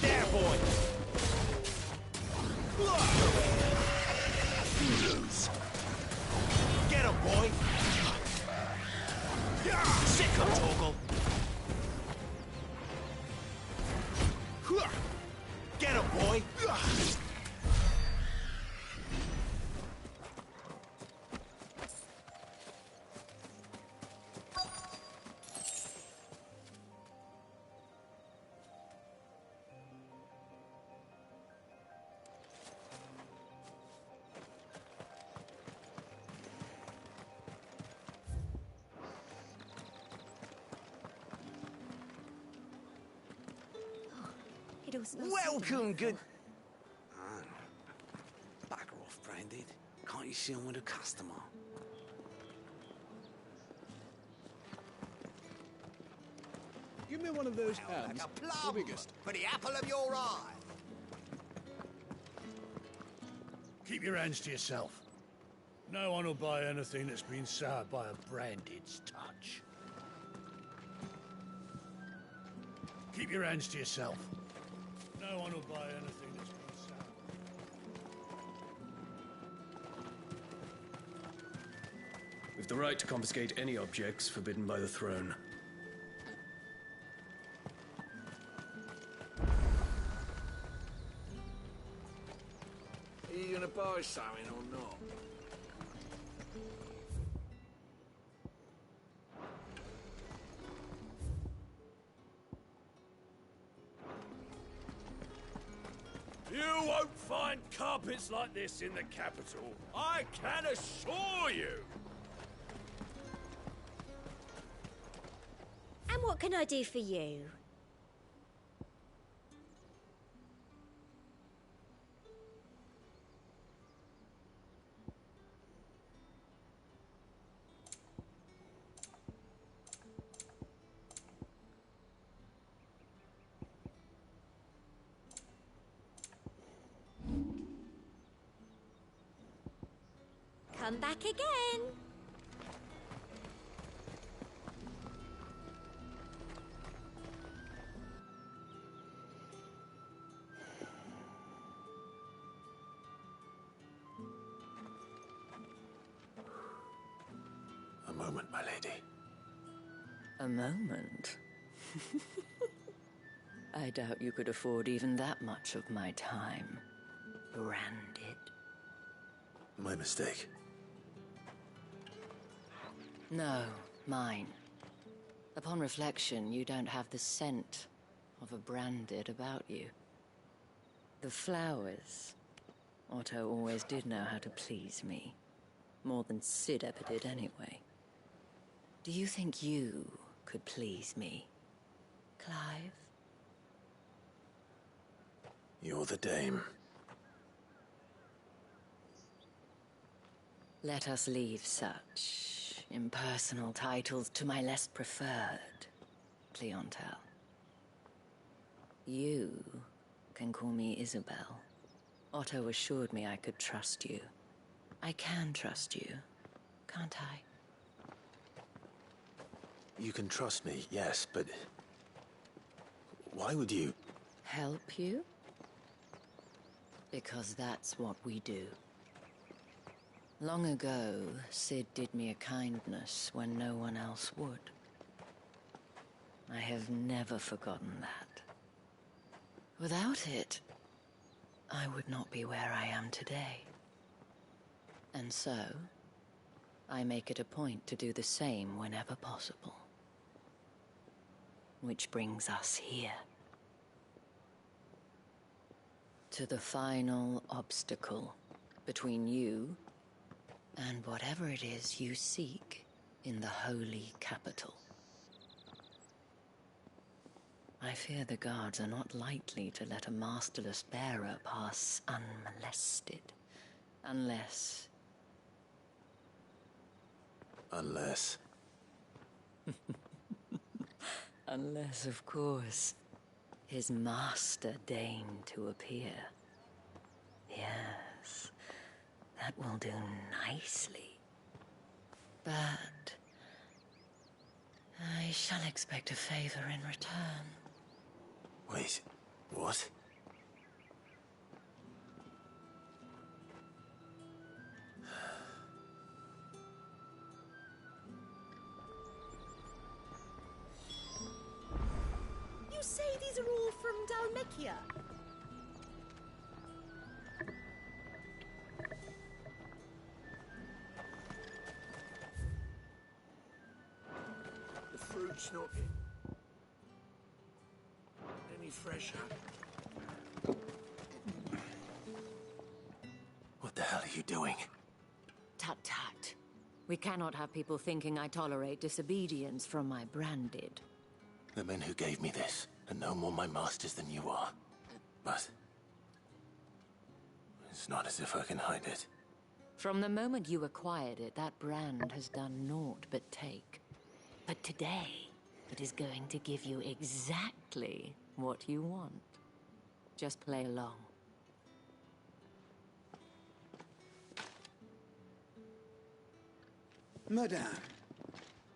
There, boy! Get him, boy! Sick him, Torgal! Get him, boy! Welcome, good... Back off, Branded. Can't you see I'm with a customer? Give me one of those hands. Like a plum The biggest. for the apple of your eye. Keep your hands to yourself. No one will buy anything that's been soured by a Branded's touch. Keep your hands to yourself. No one will buy anything that's been soured. We've the right to confiscate any objects forbidden by the throne. Are you gonna buy something or not? You won't find carpets like this in the capital. I can assure you. And what can I do for you? Come back again. A moment, my lady. A moment? I doubt you could afford even that much of my time. Branded. My mistake. No, mine. Upon reflection, you don't have the scent of a branded about you. The flowers. Otto always did know how to please me. More than Sid ever did anyway. Do you think you could please me, Clive? You're the dame. Let us leave such impersonal titles to my less preferred clientele. You can call me Isabel. Otto assured me I could trust you. I can trust you, can't I? You can trust me, yes, but... why would you... Help you? Because that's what we do. Long ago, Sid did me a kindness when no one else would. I have never forgotten that. Without it, I would not be where I am today. And so, I make it a point to do the same whenever possible. Which brings us here. To the final obstacle between you and whatever it is you seek in the holy capital. I fear the guards are not likely to let a masterless bearer pass unmolested. Unless... Unless... Unless, of course, his master deigned to appear. Yes, that will do nicely. But... I shall expect a favor in return. Wait, what? You say these are all from Dalmekia? The fruit's not... any fresher. What the hell are you doing? Tut-tut. We cannot have people thinking I tolerate disobedience from my branded. The men who gave me this are no more my masters than you are. But... it's not as if I can hide it. From the moment you acquired it, that brand has done naught but take. But today, it is going to give you exactly what you want. Just play along. Madame,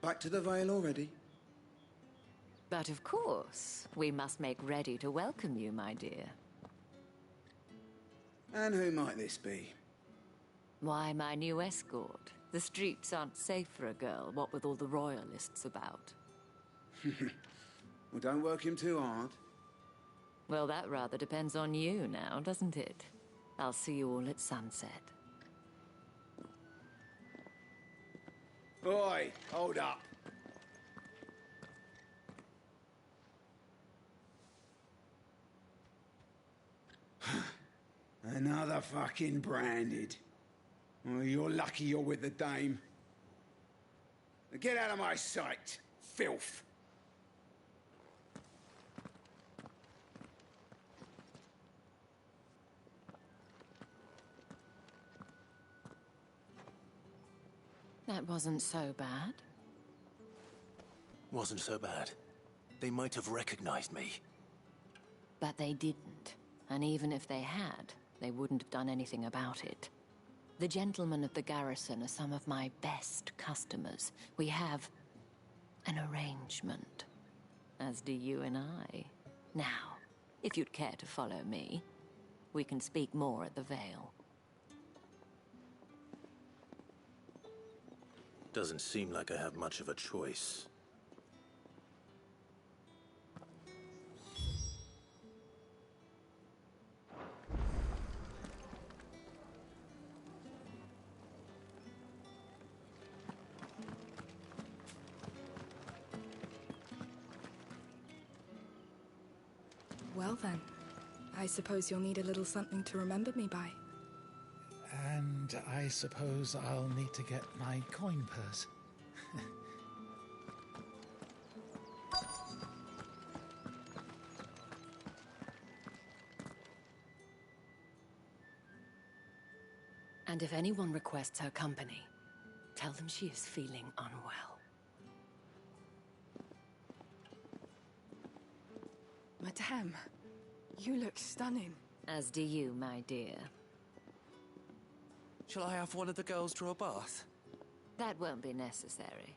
back to the Vale already? But of course, we must make ready to welcome you, my dear. And who might this be? Why, my new escort. The streets aren't safe for a girl, what with all the royalists about. Well, don't work him too hard. Well, that rather depends on you now, doesn't it? I'll see you all at sunset. Boy, hold up. Another fucking branded. Oh, you're lucky you're with the dame. Now get out of my sight, filth. That wasn't so bad. Wasn't so bad. They might have recognized me. But they didn't. And even if they had, they wouldn't have done anything about it. The gentlemen of the garrison are some of my best customers. We have an arrangement, as do you and I. Now, if you'd care to follow me, we can speak more at the Vale. Doesn't seem like I have much of a choice. Well then, I suppose you'll need a little something to remember me by. And I suppose I'll need to get my coin purse. And if anyone requests her company, tell them she is feeling unwell. Madame, you look stunning. As do you, my dear. Shall I have one of the girls draw a bath? That won't be necessary.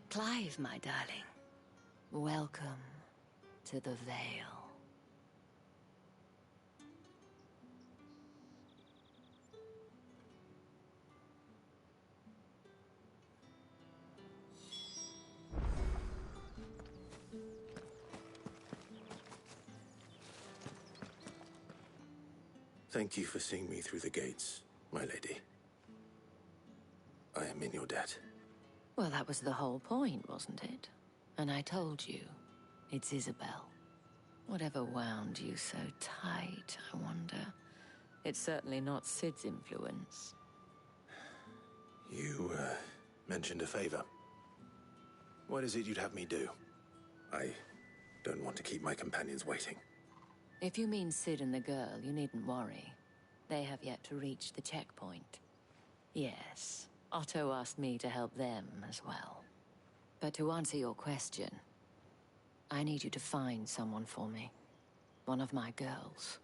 Clive, my darling. Welcome to the Vale. Thank you for seeing me through the gates, my lady. I am in your debt. Well, that was the whole point, wasn't it? And I told you, it's Isabel. Whatever wound you so tight, I wonder. It's certainly not Sid's influence. You, mentioned a favor. What is it you'd have me do? I don't want to keep my companions waiting. If you mean Sid and the girl, you needn't worry. They have yet to reach the checkpoint. Yes, Otto asked me to help them as well. But to answer your question, I need you to find someone for me. One of my girls.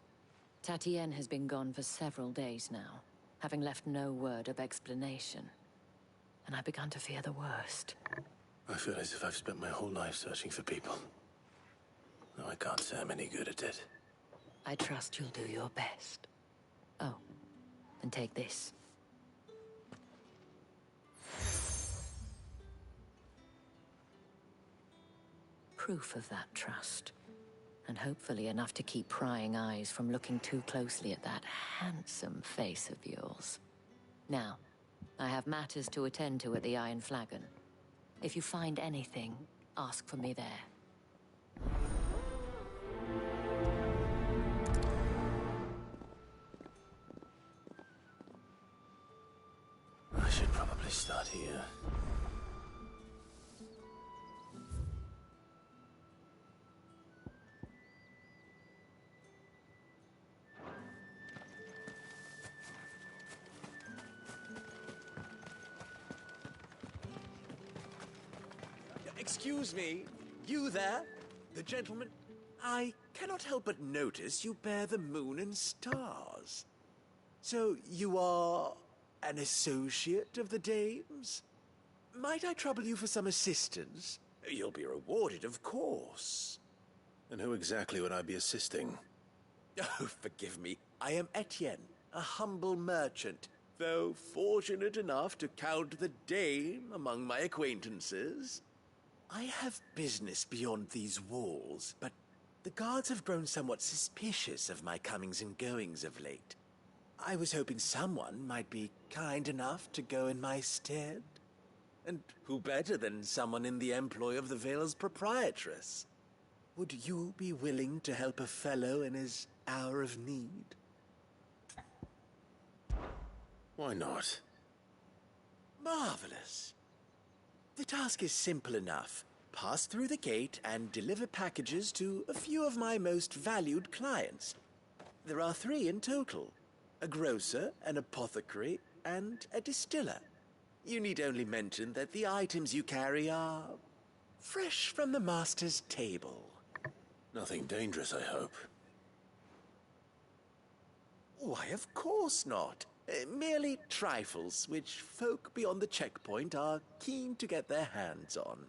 Tatienne has been gone for several days now, having left no word of explanation. And I've begun to fear the worst. I feel as if I've spent my whole life searching for people. Though I can't say I'm any good at it. I trust you'll do your best. Oh, and take this. Proof of that trust. And hopefully enough to keep prying eyes from looking too closely at that handsome face of yours. Now, I have matters to attend to at the Iron Flagon. If you find anything, ask for me there. I should probably start here. Excuse me, you there? The gentleman? I cannot help but notice you bear the moon and stars. So you are an associate of the dames? Might I trouble you for some assistance? You'll be rewarded, of course. And who exactly would I be assisting? Oh, forgive me. I am Etienne, a humble merchant, though fortunate enough to count the dame among my acquaintances. I have business beyond these walls, but the guards have grown somewhat suspicious of my comings and goings of late. I was hoping someone might be kind enough to go in my stead. And who better than someone in the employ of the Vale's proprietress? Would you be willing to help a fellow in his hour of need? Why not? Marvelous. The task is simple enough. Pass through the gate and deliver packages to a few of my most valued clients. There are 3 in total. A grocer, an apothecary, and a distiller. You need only mention that the items you carry are fresh from the master's table. Nothing dangerous, I hope. Why, of course not. Merely trifles which folk beyond the checkpoint are keen to get their hands on.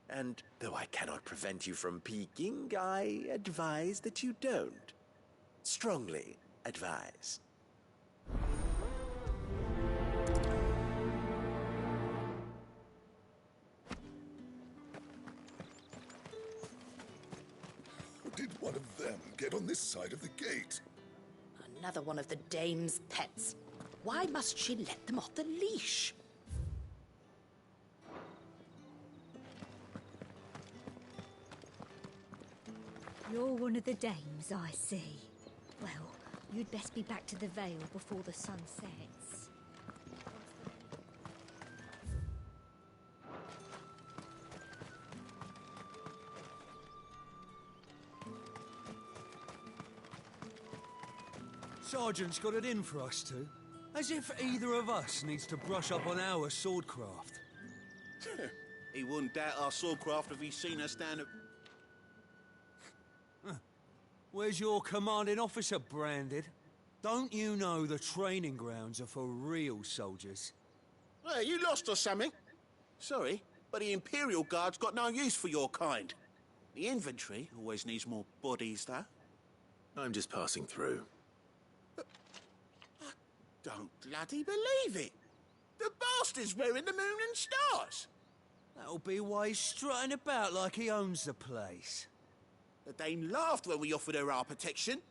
And though I cannot prevent you from peeking, I advise that you don't. Strongly advise. Did one of them get on this side of the gate? Another one of the dame's pets. Why must she let them off the leash? You're one of the dames, I see. Well, you'd best be back to the Vale before the sun sets. Sergeant's got it in for us two. As if either of us needs to brush up on our swordcraft. He wouldn't doubt our swordcraft if he'd seen us stand at... Where's your commanding officer branded? Don't you know the training grounds are for real soldiers? Hey, you lost or something? Sorry, but the Imperial Guard's got no use for your kind. The infantry always needs more bodies, though. I'm just passing through. Don't bloody believe it! The bastard's wearing the moon and stars! That'll be why he's strutting about like he owns the place. The Dane laughed when we offered her our protection.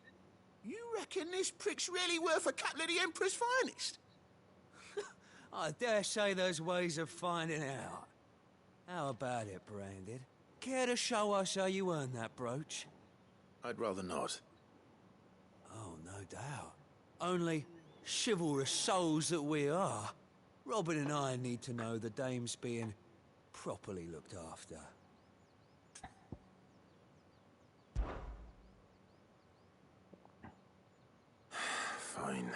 You reckon this prick's really worth a couple of the Emperor's finest? I dare say there's ways of finding out. How about it, Branded? Care to show us how you earned that brooch? I'd rather not. Oh, no doubt. Only chivalrous souls that we are, Robin and I need to know the dame's being properly looked after. Fine.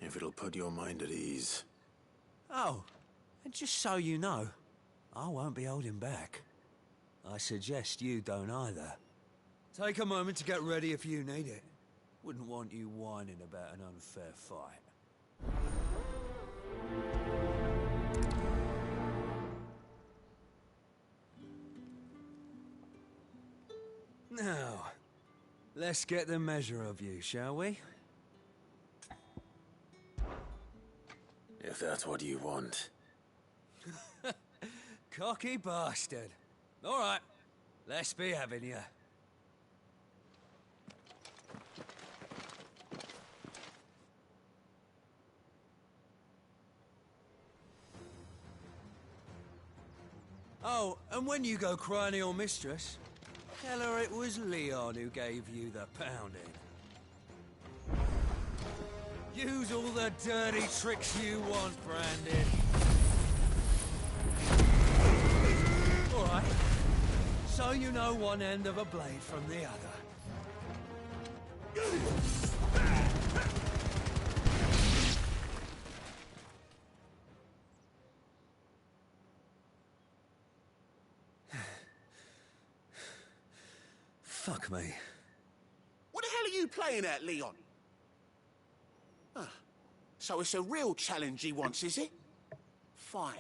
If it'll put your mind at ease. Oh, and just so you know, I won't be holding back. I suggest you don't either. Take a moment to get ready if you need it. Wouldn't want you whining about an unfair fight. Now, let's get the measure of you, shall we? If that's what you want. Cocky bastard. All right, let's be having you. Oh, and when you go crying to your mistress, tell her it was Leon who gave you the pounding. Use all the dirty tricks you want, Brandon. All right. So you know one end of a blade from the other. Fuck me. What the hell are you playing at, Leon? Ah, so it's a real challenge he wants, is it? Fine.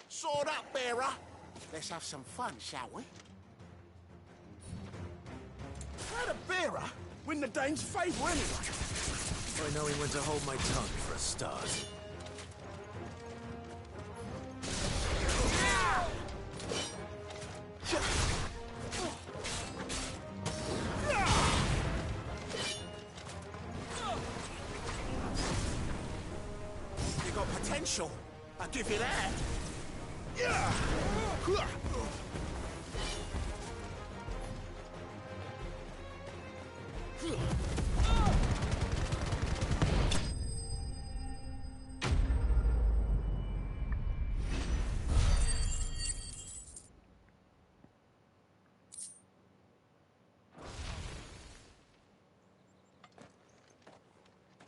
Sword up, bearer. Let's have some fun, shall we? How'd a bearer win the Dane's favour anyway? I know he went to hold my tongue for a start. You got potential. I'll give you that.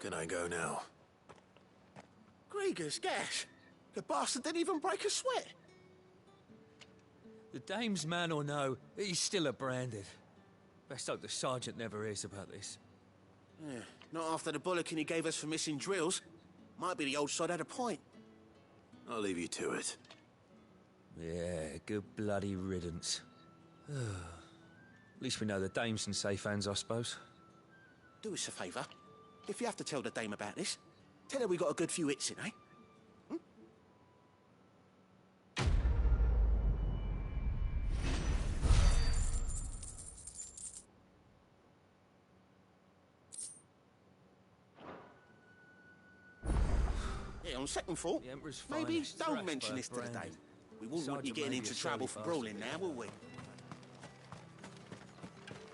Can I go now? Grieger's gas. The bastard didn't even break a sweat. The dame's man or no, he's still a branded. Best hope the sergeant never hears about this. Yeah, not after the bollocking he gave us for missing drills. Might be the old sod had a point. I'll leave you to it. Yeah, good bloody riddance. At least we know the dame's in safe hands, I suppose. Do us a favour. If you have to tell the dame about this, tell her we got a good few hits in, eh? Yeah, on second thought, maybe don't mention this to the dame. We wouldn't want you getting into trouble for brawling now, will we?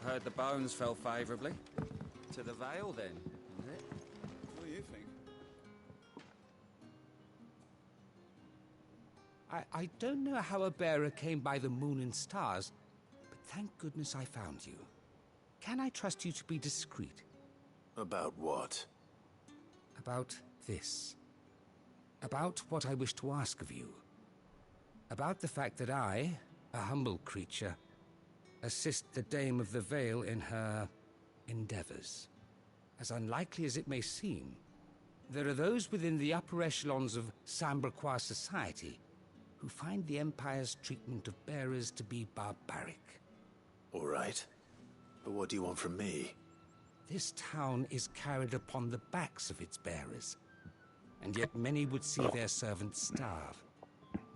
Heard the bones fell favourably. To the Vale, then, is it? What do you think? I don't know how a bearer came by the moon and stars, but thank goodness I found you. Can I trust you to be discreet? About what? About this. About what I wish to ask of you. About the fact that I, a humble creature, assist the Dame of the Vale in her endeavors. As unlikely as it may seem, there are those within the upper echelons of Samberquois society who find the Empire's treatment of bearers to be barbaric. All right. But what do you want from me? This town is carried upon the backs of its bearers, and yet many would see their servants starve.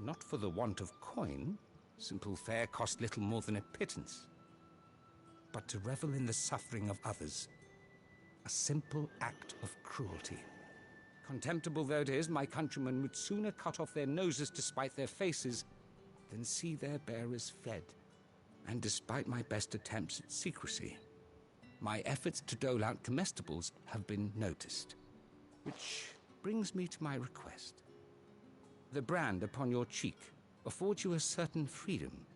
Not for the want of coin, simple fare cost little more than a pittance, but to revel in the suffering of others, a simple act of cruelty. Contemptible though it is, my countrymen would sooner cut off their noses to spite their faces than see their bearers fed. And despite my best attempts at secrecy, my efforts to dole out comestibles have been noticed. Which brings me to my request. The brand upon your cheek affords you a certain freedom.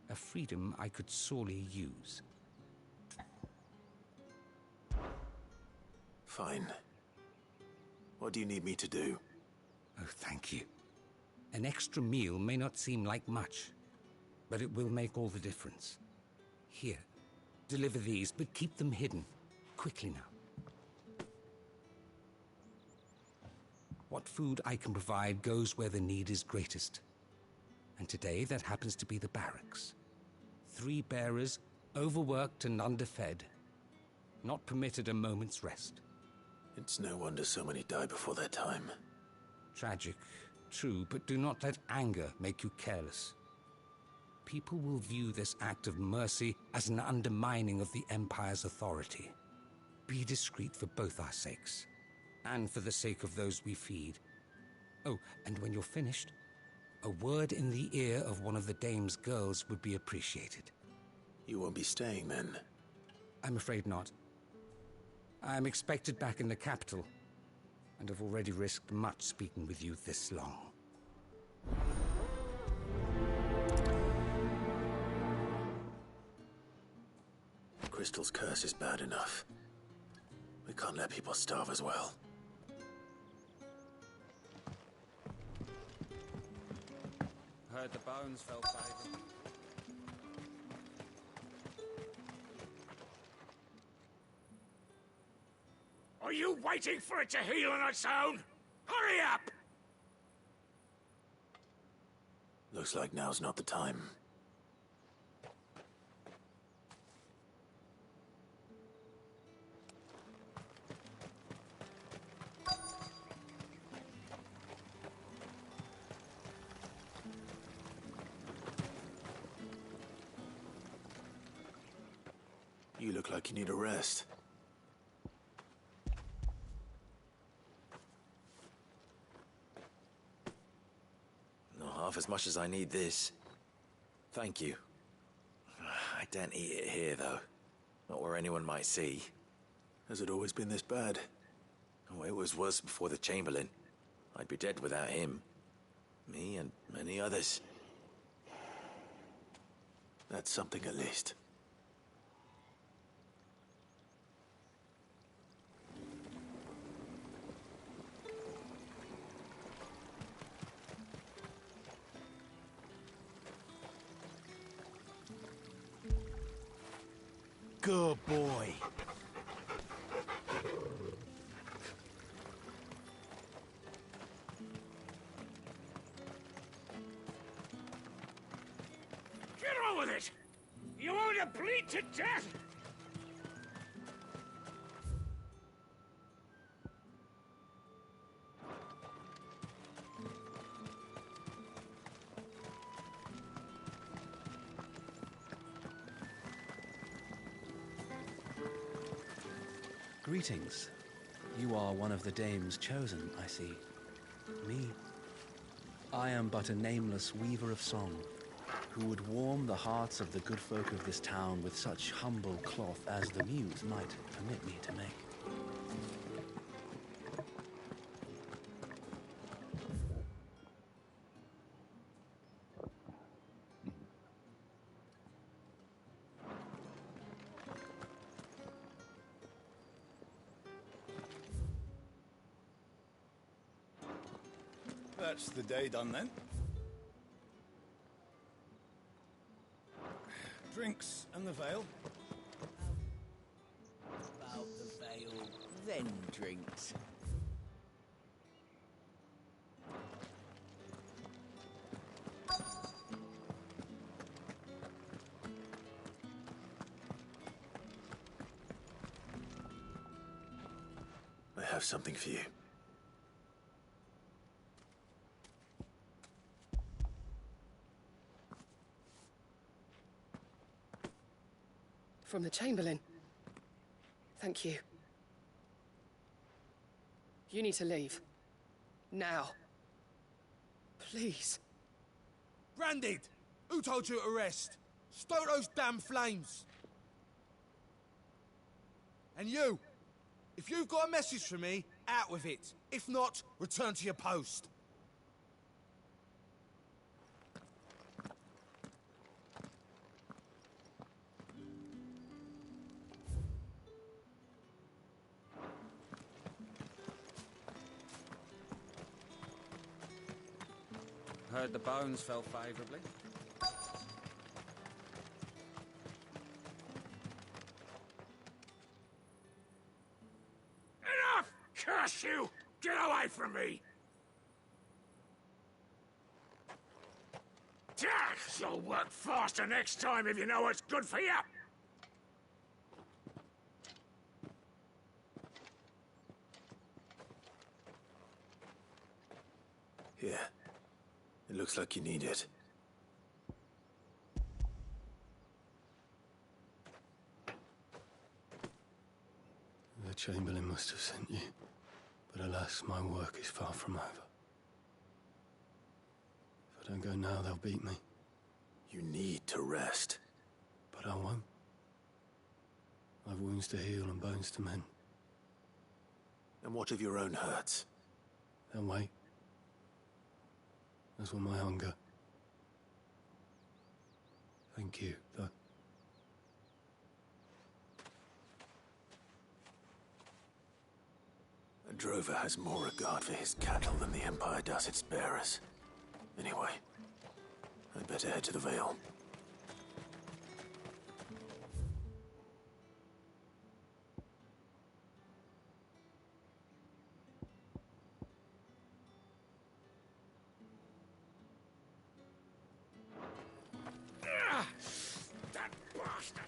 A freedom I could sorely use. Fine. What do you need me to do? Oh, thank you. An extra meal may not seem like much, but it will make all the difference. Here, deliver these, but keep them hidden. Quickly now. What food I can provide goes where the need is greatest. And today, that happens to be the barracks. 3 bearers, overworked and underfed, not permitted a moment's rest. It's no wonder so many die before their time. Tragic, true, but do not let anger make you careless. People will view this act of mercy as an undermining of the Empire's authority. Be discreet for both our sakes, and for the sake of those we feed. Oh, and when you're finished, a word in the ear of one of the Dame's girls would be appreciated. You won't be staying then? I'm afraid not. I'm expected back in the capital, and have already risked much speaking with you this long. Crystal's curse is bad enough. We can't let people starve as well. Heard the bones fell favourable. Are you waiting for it to heal on its own? Hurry up! Looks like now's not the time. You look like you need a rest. Not half as much as I need this. Thank you. I daren't eat it here, though. Not where anyone might see. Has it always been this bad? Oh, it was worse before the Chamberlain. I'd be dead without him. Me and many others. That's something at least. Good boy. Get on with it! You want to bleed to death? Greetings. You are one of the dames chosen, I see. Me? I am but a nameless weaver of song, who would warm the hearts of the good folk of this town with such humble cloth as the muse might permit me to make. That's the day done then. Drinks and the veil. About the veil, then drinks. I have something for you. From the Chamberlain. Thank you. You need to leave. Now. Please. Branded! Who told you to rest? Stoke those damn flames! And you! If you've got a message for me, out with it. If not, return to your post. Heard the bones fell favourably. Enough! Curse you! Get away from me! You'll work faster next time if you know what's good for you! Here. It looks like you need it. The Chamberlain must have sent you, but alas, my work is far from over. If I don't go now, they'll beat me. You need to rest. But I won't. I've wounds to heal and bones to mend. And what of your own hurts? They'll wait. As will my hunger. Thank you, though. A drover has more regard for his cattle than the Empire does its bearers. Anyway, I'd better head to the Vale. That bastard!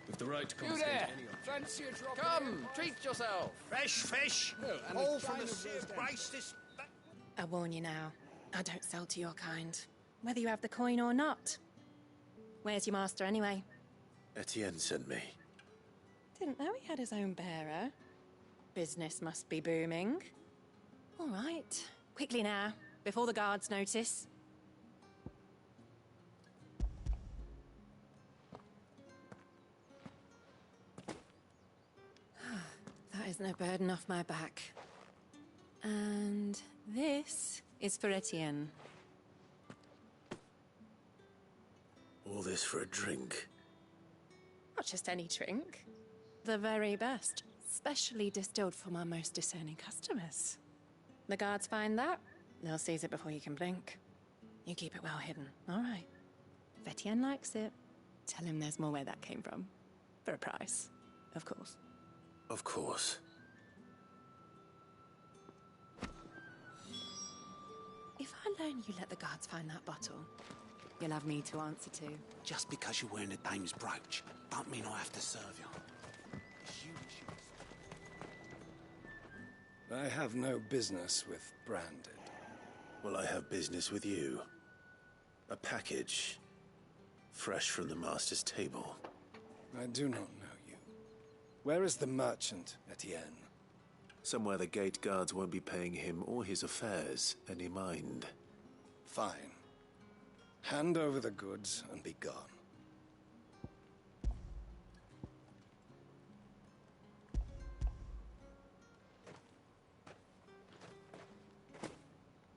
With the right to You confiscate there! any Fancy a drop? Come, treat yourself. Fresh fish. and All a from china the sea of roast Grace this. I warn you now, I don't sell to your kind, whether you have the coin or not. Where's your master, anyway? Etienne sent me. Didn't know he had his own bearer. Business must be booming. All right, quickly now, before the guards notice. That is no burden off my back. And this is for Etienne. All this for a drink. Not just any drink. The very best. Specially distilled from our most discerning customers. The guards find that, they'll seize it before you can blink. You keep it well hidden, all right? If Etienne likes it, tell him there's more where that came from. For a price, of course. Of course. If I learn you let the guards find that bottle, you'll have me to answer to. Just because you're wearing a dame's brooch, don't mean I have to serve you. I have no business with Branded. Well, I have business with you. A package. Fresh from the master's table. I do not know you. Where is the merchant, Etienne? Somewhere the gate guards won't be paying him or his affairs any mind. Fine. Hand over the goods and be gone.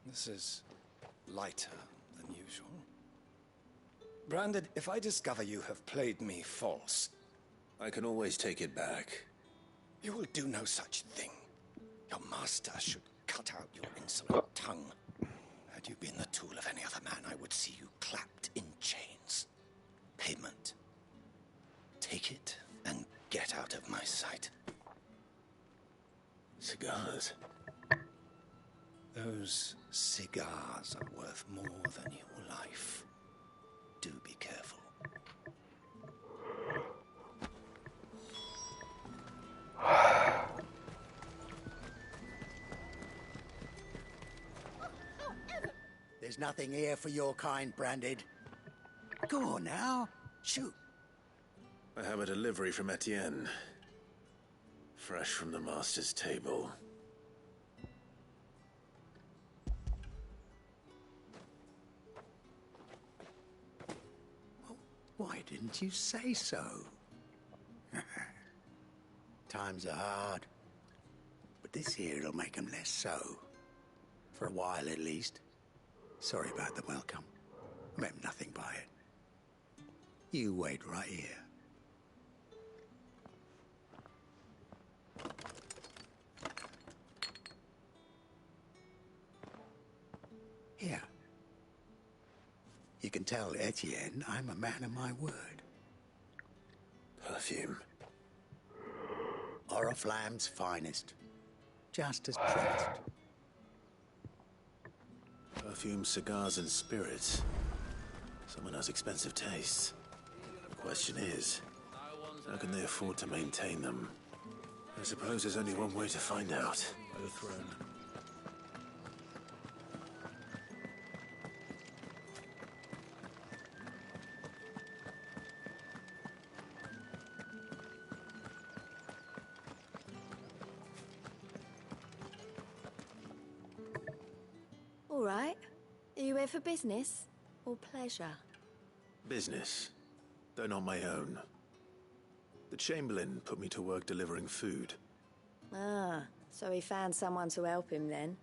This is lighter than usual. Branded, if I discover you have played me false... I can always take it back. You will do no such thing. Your master should cut out your insolent tongue. Had you been the tool of any other man, I would see you clapped in chains. Payment. Take it and get out of my sight. Cigars. Those cigars are worth more than your life. Do be careful. There's nothing here for your kind, Branded. Go on now. Shoot. I have a delivery from Etienne. Fresh from the master's table. Why didn't you say so? Times are hard. But this here'll make them less so. For a while, at least. Sorry about the welcome. I meant nothing by it. You wait right here. Here. You can tell Etienne I'm a man of my word. Perfume. Oriflamme's finest. Just as pressed. Perfume, cigars, and spirits. Someone has expensive tastes. The question is, how can they afford to maintain them? I suppose there's only one way to find out. By the throne. All right. Are you here for business or pleasure? Business, though not my own. The Chamberlain put me to work delivering food. Ah, so he found someone to help him then.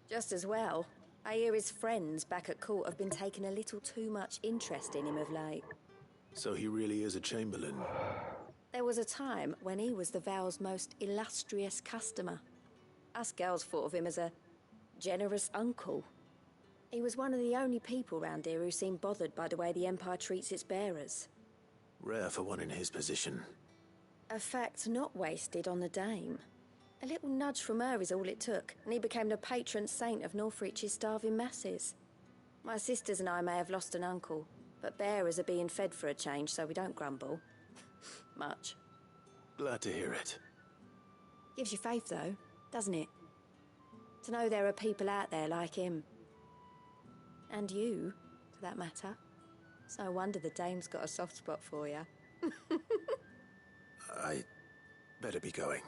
Just as well. I hear his friends back at court have been taking a little too much interest in him of late. So he really is a Chamberlain. There was a time when he was the Vale's most illustrious customer. Us girls thought of him as a generous uncle. He was one of the only people round here who seemed bothered by the way the Empire treats its bearers. Rare for one in his position. A fact not wasted on the dame. A little nudge from her is all it took, and he became the patron saint of Northreach's starving masses. My sisters and I may have lost an uncle, but bearers are being fed for a change, so we don't grumble. Much. Glad to hear it. Gives you faith, though, doesn't it? To know there are people out there like him. And you, for that matter. It's no wonder the dame's got a soft spot for you. I better be going.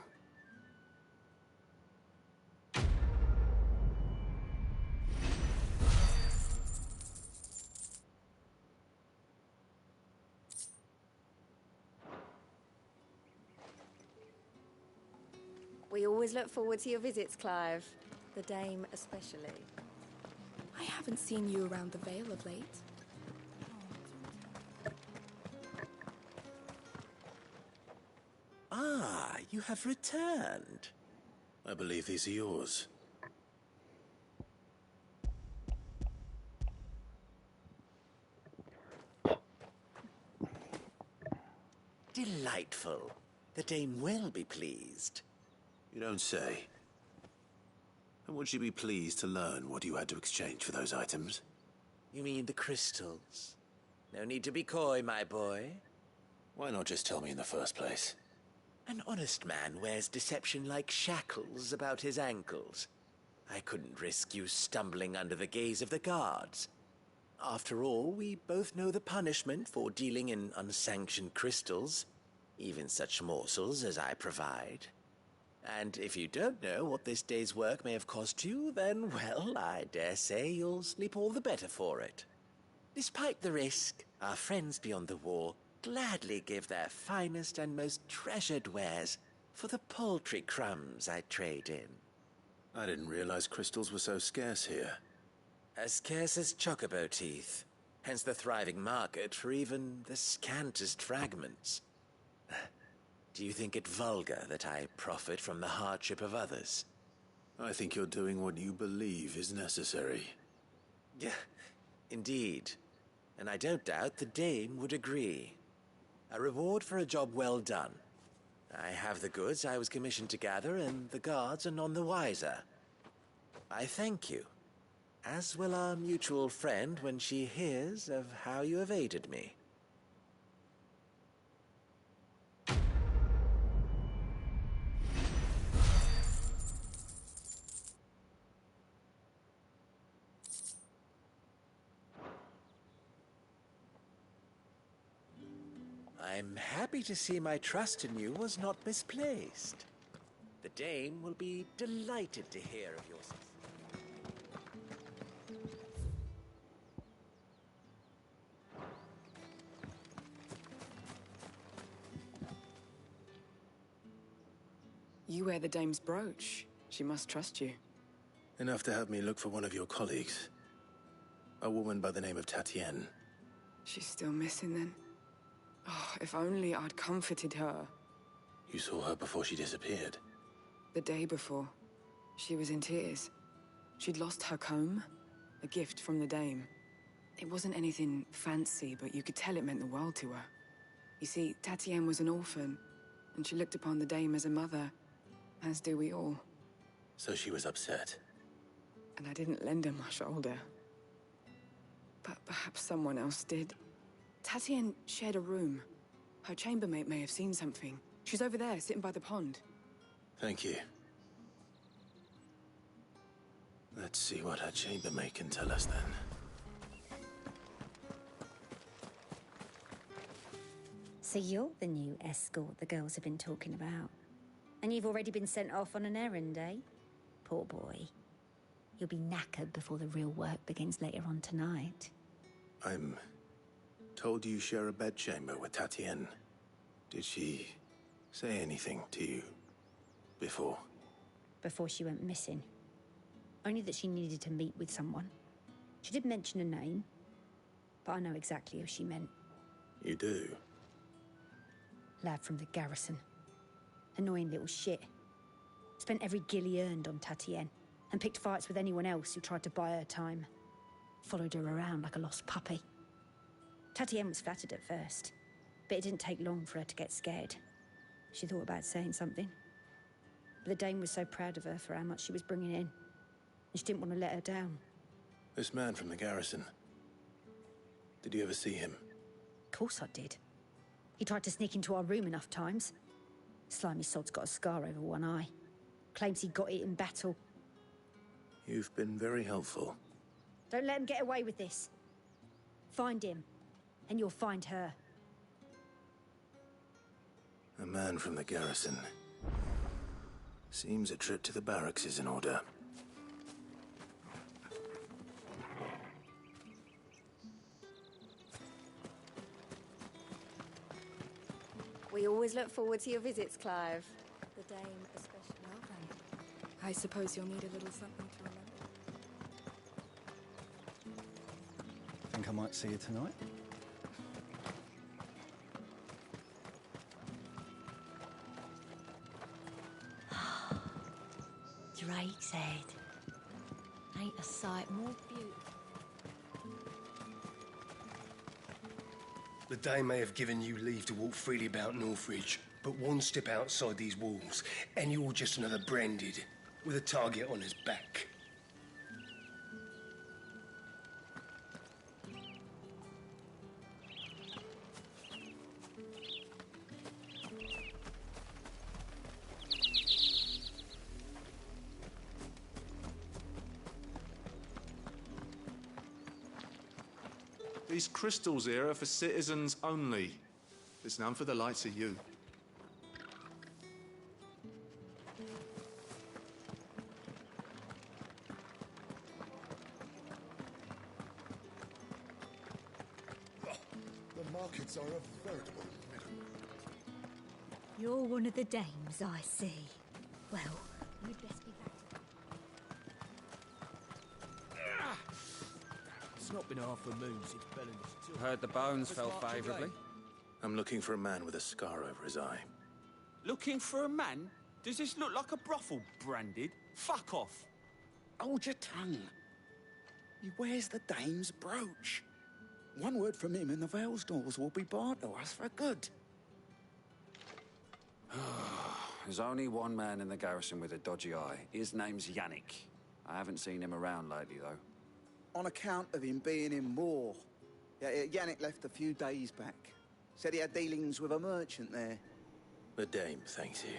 We always look forward to your visits, Clive. The dame especially. I haven't seen you around the Vale of late. You have returned. I believe these are yours. Delightful. The dame will be pleased. You don't say. And would she be pleased to learn what you had to exchange for those items? You mean the crystals? No need to be coy, my boy. Why not just tell me in the first place? An honest man wears deception like shackles about his ankles. I couldn't risk you stumbling under the gaze of the guards. After all, we both know the punishment for dealing in unsanctioned crystals, even such morsels as I provide. And if you don't know what this day's work may have cost you, then, well, I dare say you'll sleep all the better for it. Despite the risk, our friends beyond the wall gladly give their finest and most treasured wares for the paltry crumbs I trade in. I didn't realize crystals were so scarce here. As scarce as chocobo teeth, hence the thriving market for even the scantest fragments. Do you think it vulgar that I profit from the hardship of others? I think you're doing what you believe is necessary. Yeah, indeed. And I don't doubt the dame would agree. A reward for a job well done. I have the goods I was commissioned to gather, and the guards are none the wiser. I thank you, as will our mutual friend when she hears of how you have aided me. I'm happy to see my trust in you was not misplaced. The dame will be delighted to hear of your success. You wear the dame's brooch. She must trust you. Enough to have me look for one of your colleagues. A woman by the name of Tatienne. She's still missing then? Oh, if only I'd comforted her. You saw her before she disappeared? The day before. She was in tears. She'd lost her comb, a gift from the dame. It wasn't anything fancy, but you could tell it meant the world to her. You see, Tatienne was an orphan, and she looked upon the dame as a mother, as do we all. So she was upset. And I didn't lend her my shoulder. But perhaps someone else did. Tatienne shared a room. Her chambermaid may have seen something. She's over there, sitting by the pond. Thank you. Let's see what her chambermaid can tell us then. So you're the new escort the girls have been talking about. And you've already been sent off on an errand, eh? Poor boy. You'll be knackered before the real work begins later on tonight. I'm told you share a bedchamber with Tatienne. Did she say anything to you before? Before she went missing. Only that she needed to meet with someone. She did mention a name, but I know exactly who she meant. You do? Lad from the garrison. Annoying little shit. Spent every gil he earned on Tatienne, and picked fights with anyone else who tried to buy her time. Followed her around like a lost puppy. Tatienne was flattered at first, but it didn't take long for her to get scared. She thought about saying something. But the dame was so proud of her for how much she was bringing in, and she didn't want to let her down. This man from the garrison. Did you ever see him? Of course I did. He tried to sneak into our room enough times. Slimy sod's got a scar over one eye. Claims he got it in battle. You've been very helpful. Don't let him get away with this. Find him, and you'll find her. A man from the garrison. Seems a trip to the barracks is in order. We always look forward to your visits, Clive. The dame especially. Well then, I suppose you'll need a little something to remember. Think I might see you tonight? drake's head. Ain't a sight more beautiful. The Dame may have given you leave to walk freely about Northridge, but one step outside these walls, and you're just another branded, with a target on his back. These crystals here are for citizens only. There's none for the likes of you. The markets are a veritable miracle. You're one of the dames, I see. Well, you'd best be back. It's not been half a moon since Bellin's till. Heard the bones fell favourably. I'm looking for a man with a scar over his eye. Looking for a man? Does this look like a brothel, branded? Fuck off. Hold your tongue. He wears the dame's brooch. One word from him and the Vale's doors will be barred to us for good. There's only one man in the garrison with a dodgy eye. His name's Yannick. I haven't seen him around lately, though. On account of him being in war. Yeah, Yannick left a few days back. Said he had dealings with a merchant there. The Dame thanks you.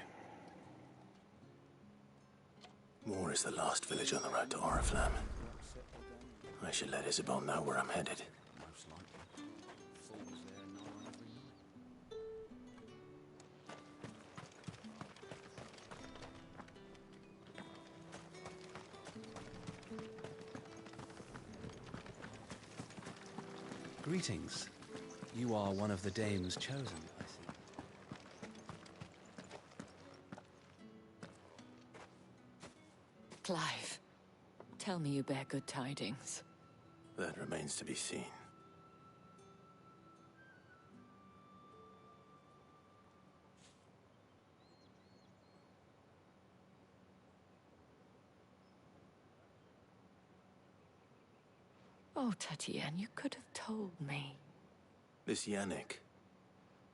Moor is the last village on the road to Oriflamme. I should let Isabel know where I'm headed. Greetings. You are one of the dames chosen, I see. Clive, tell me you bear good tidings. That remains to be seen. Oh, Tatienne, you could have told me. This Yannick.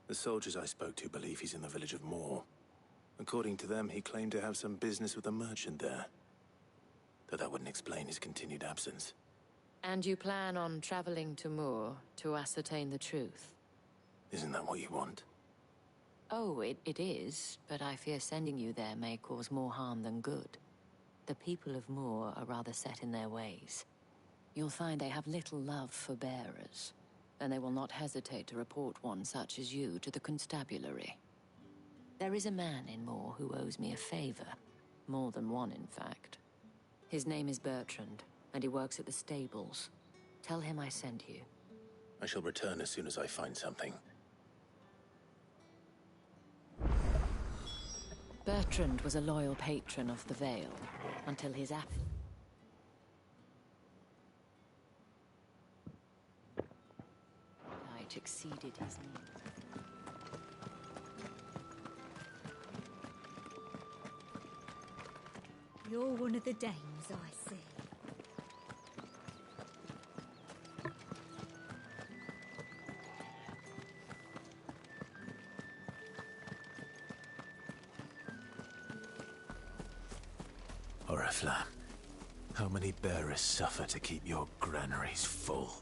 The soldiers I spoke to believe he's in the village of Moor. According to them, he claimed to have some business with a merchant there. Though that wouldn't explain his continued absence. And you plan on traveling to Moor to ascertain the truth? Isn't that what you want? Oh, it is, but I fear sending you there may cause more harm than good. The people of Moor are rather set in their ways. You'll find they have little love for bearers, and they will not hesitate to report one such as you to the constabulary. There is a man in Moor who owes me a favor. More than one, in fact. His name is Bertrand, and he works at the stables. Tell him I sent you. I shall return as soon as I find something. Bertrand was a loyal patron of the Vale, until his exceeded his needs. You're one of the dames, I see. Oriflamme, how many bearers suffer to keep your granaries full?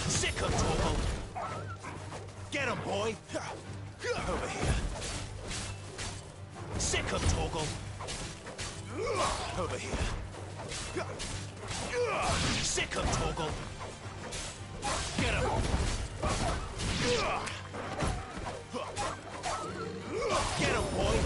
Sick of Torgal! Get him, boy! Over here. Sick of Torgal! Over here. Sick of Torgal! Get him! Get him, boy!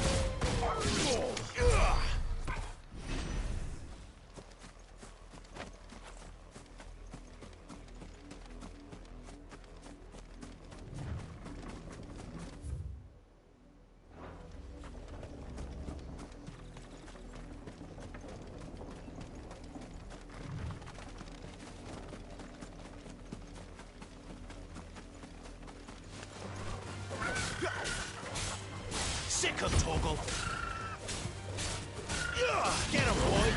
Sick of Torgal. Get him, boy.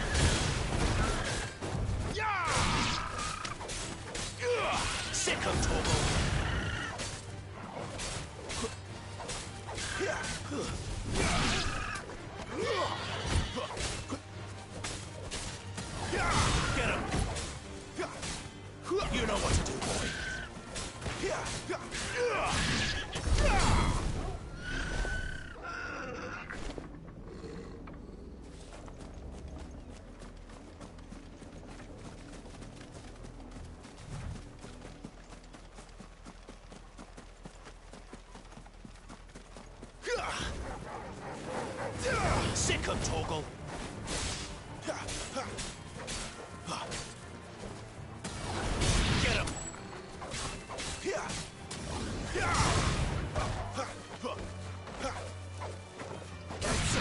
Sick of Torgal. Get him. You know what to do, boy. Sick of Torgal. Get him.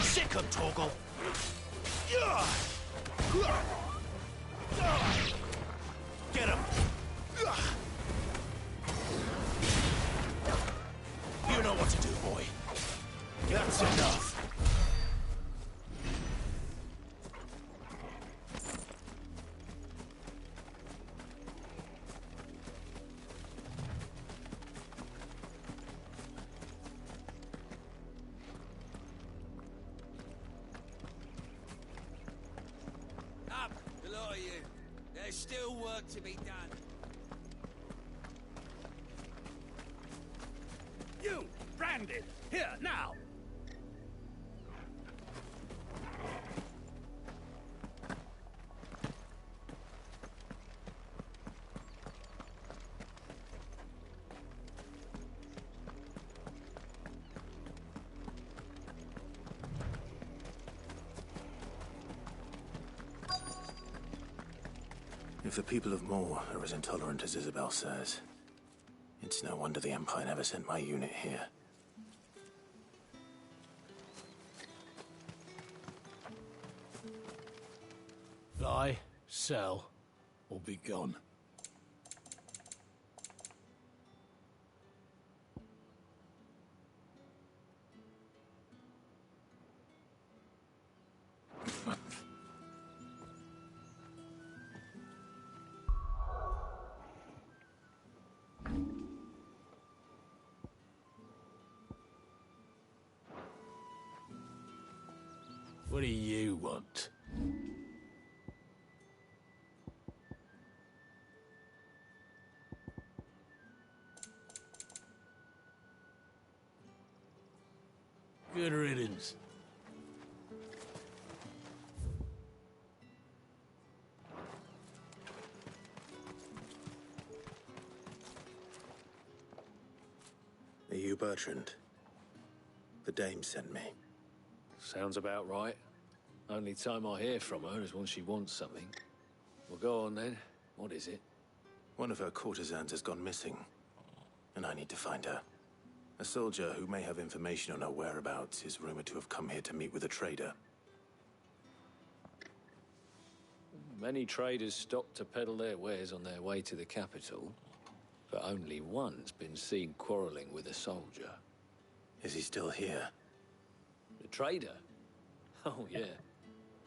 Sick of Torgal. Get him. You know what to do, boy. That's enough. Up, the lot of you. There's still work to be done. You, branded, here, now. If the people of Moor are as intolerant as Isabel says, it's no wonder the Empire never sent my unit here. Buy, sell, or be gone. What do you want? Good riddance. Are you Bertrand? The dame sent me. Sounds about right. Only time I hear from her is when she wants something. Well, go on then. What is it? One of her courtesans has gone missing, and I need to find her. A soldier who may have information on her whereabouts is rumored to have come here to meet with a trader. Many traders stop to peddle their wares on their way to the capital, but only one's been seen quarreling with a soldier. Is he still here? The trader? Oh, yeah.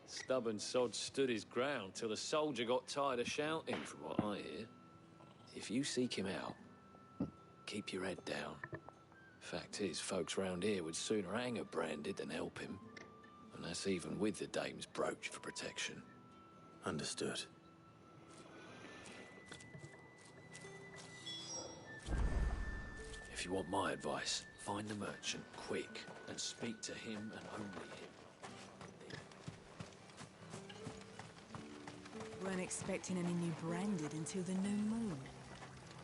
Stubborn sod stood his ground till the soldier got tired of shouting, from what I hear. If you seek him out, keep your head down. Fact is, folks round here would sooner hang a branded than help him. And that's even with the dame's brooch for protection. Understood. If you want my advice, find the merchant quick and speak to him and only him. Weren't expecting any new branded until the new moon.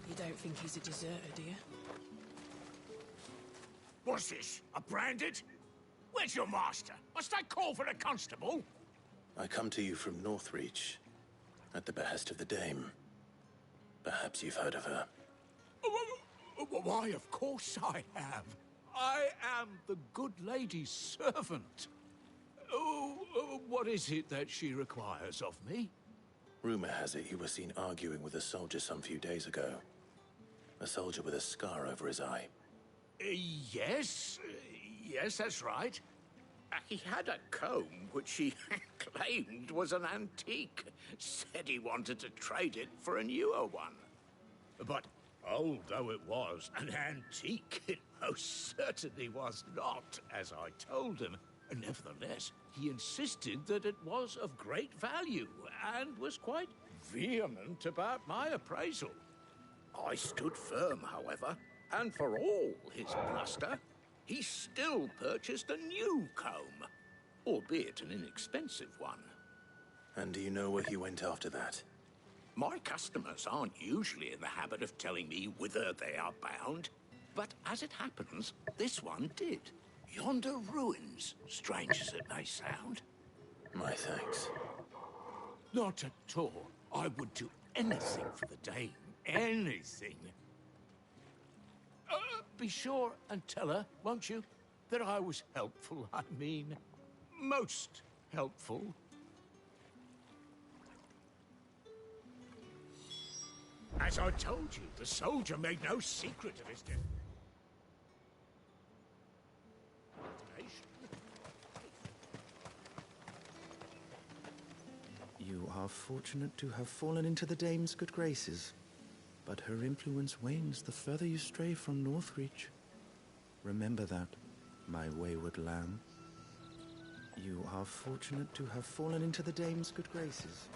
You don't think he's a deserter, do you? What's this? A branded? Where's your master? Must I call for the constable? I come to you from Northreach, at the behest of the dame. Perhaps you've heard of her. Why, of course I have. I am the good lady's servant. What is it that she requires of me? Rumor has it you were seen arguing with a soldier some few days ago. A soldier with a scar over his eye. Yes, Yes, that's right. He had a comb which he claimed was an antique. Said he wanted to trade it for a newer one. But old though it was, an antique it most certainly was not, as I told him. Nevertheless, he insisted that it was of great value, and was quite vehement about my appraisal. I stood firm, however, and for all his bluster, he still purchased a new comb, albeit an inexpensive one. And do you know where he went after that? My customers aren't usually in the habit of telling me whither they are bound, but as it happens, this one did. Yonder ruins, strange as it may sound. My thanks. Not at all. I would do anything for the dame. Anything. Be sure and tell her, won't you, that I was helpful. I mean, most helpful. As I told you, the soldier made no secret of his destination. You are fortunate to have fallen into the dame's good graces, but her influence wanes the further you stray from Northreach. Remember that, my wayward lamb. You are fortunate to have fallen into the dame's good graces.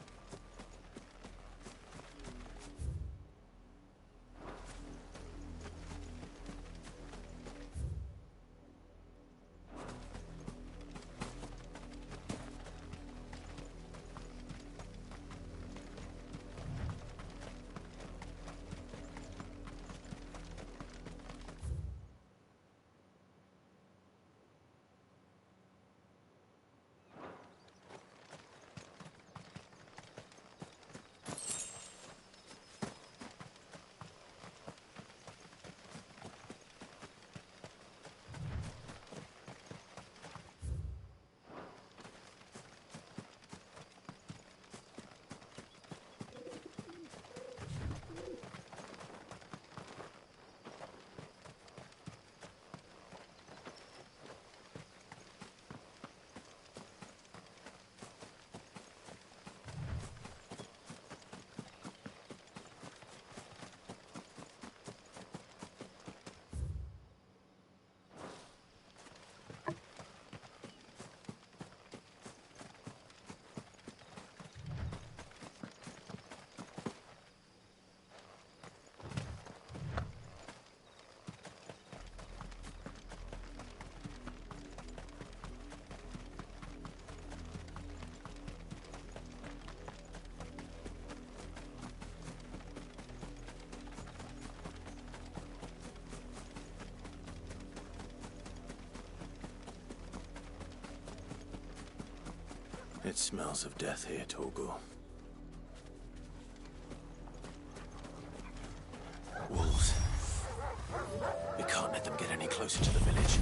It smells of death here, Torgal. Wolves. We can't let them get any closer to the village.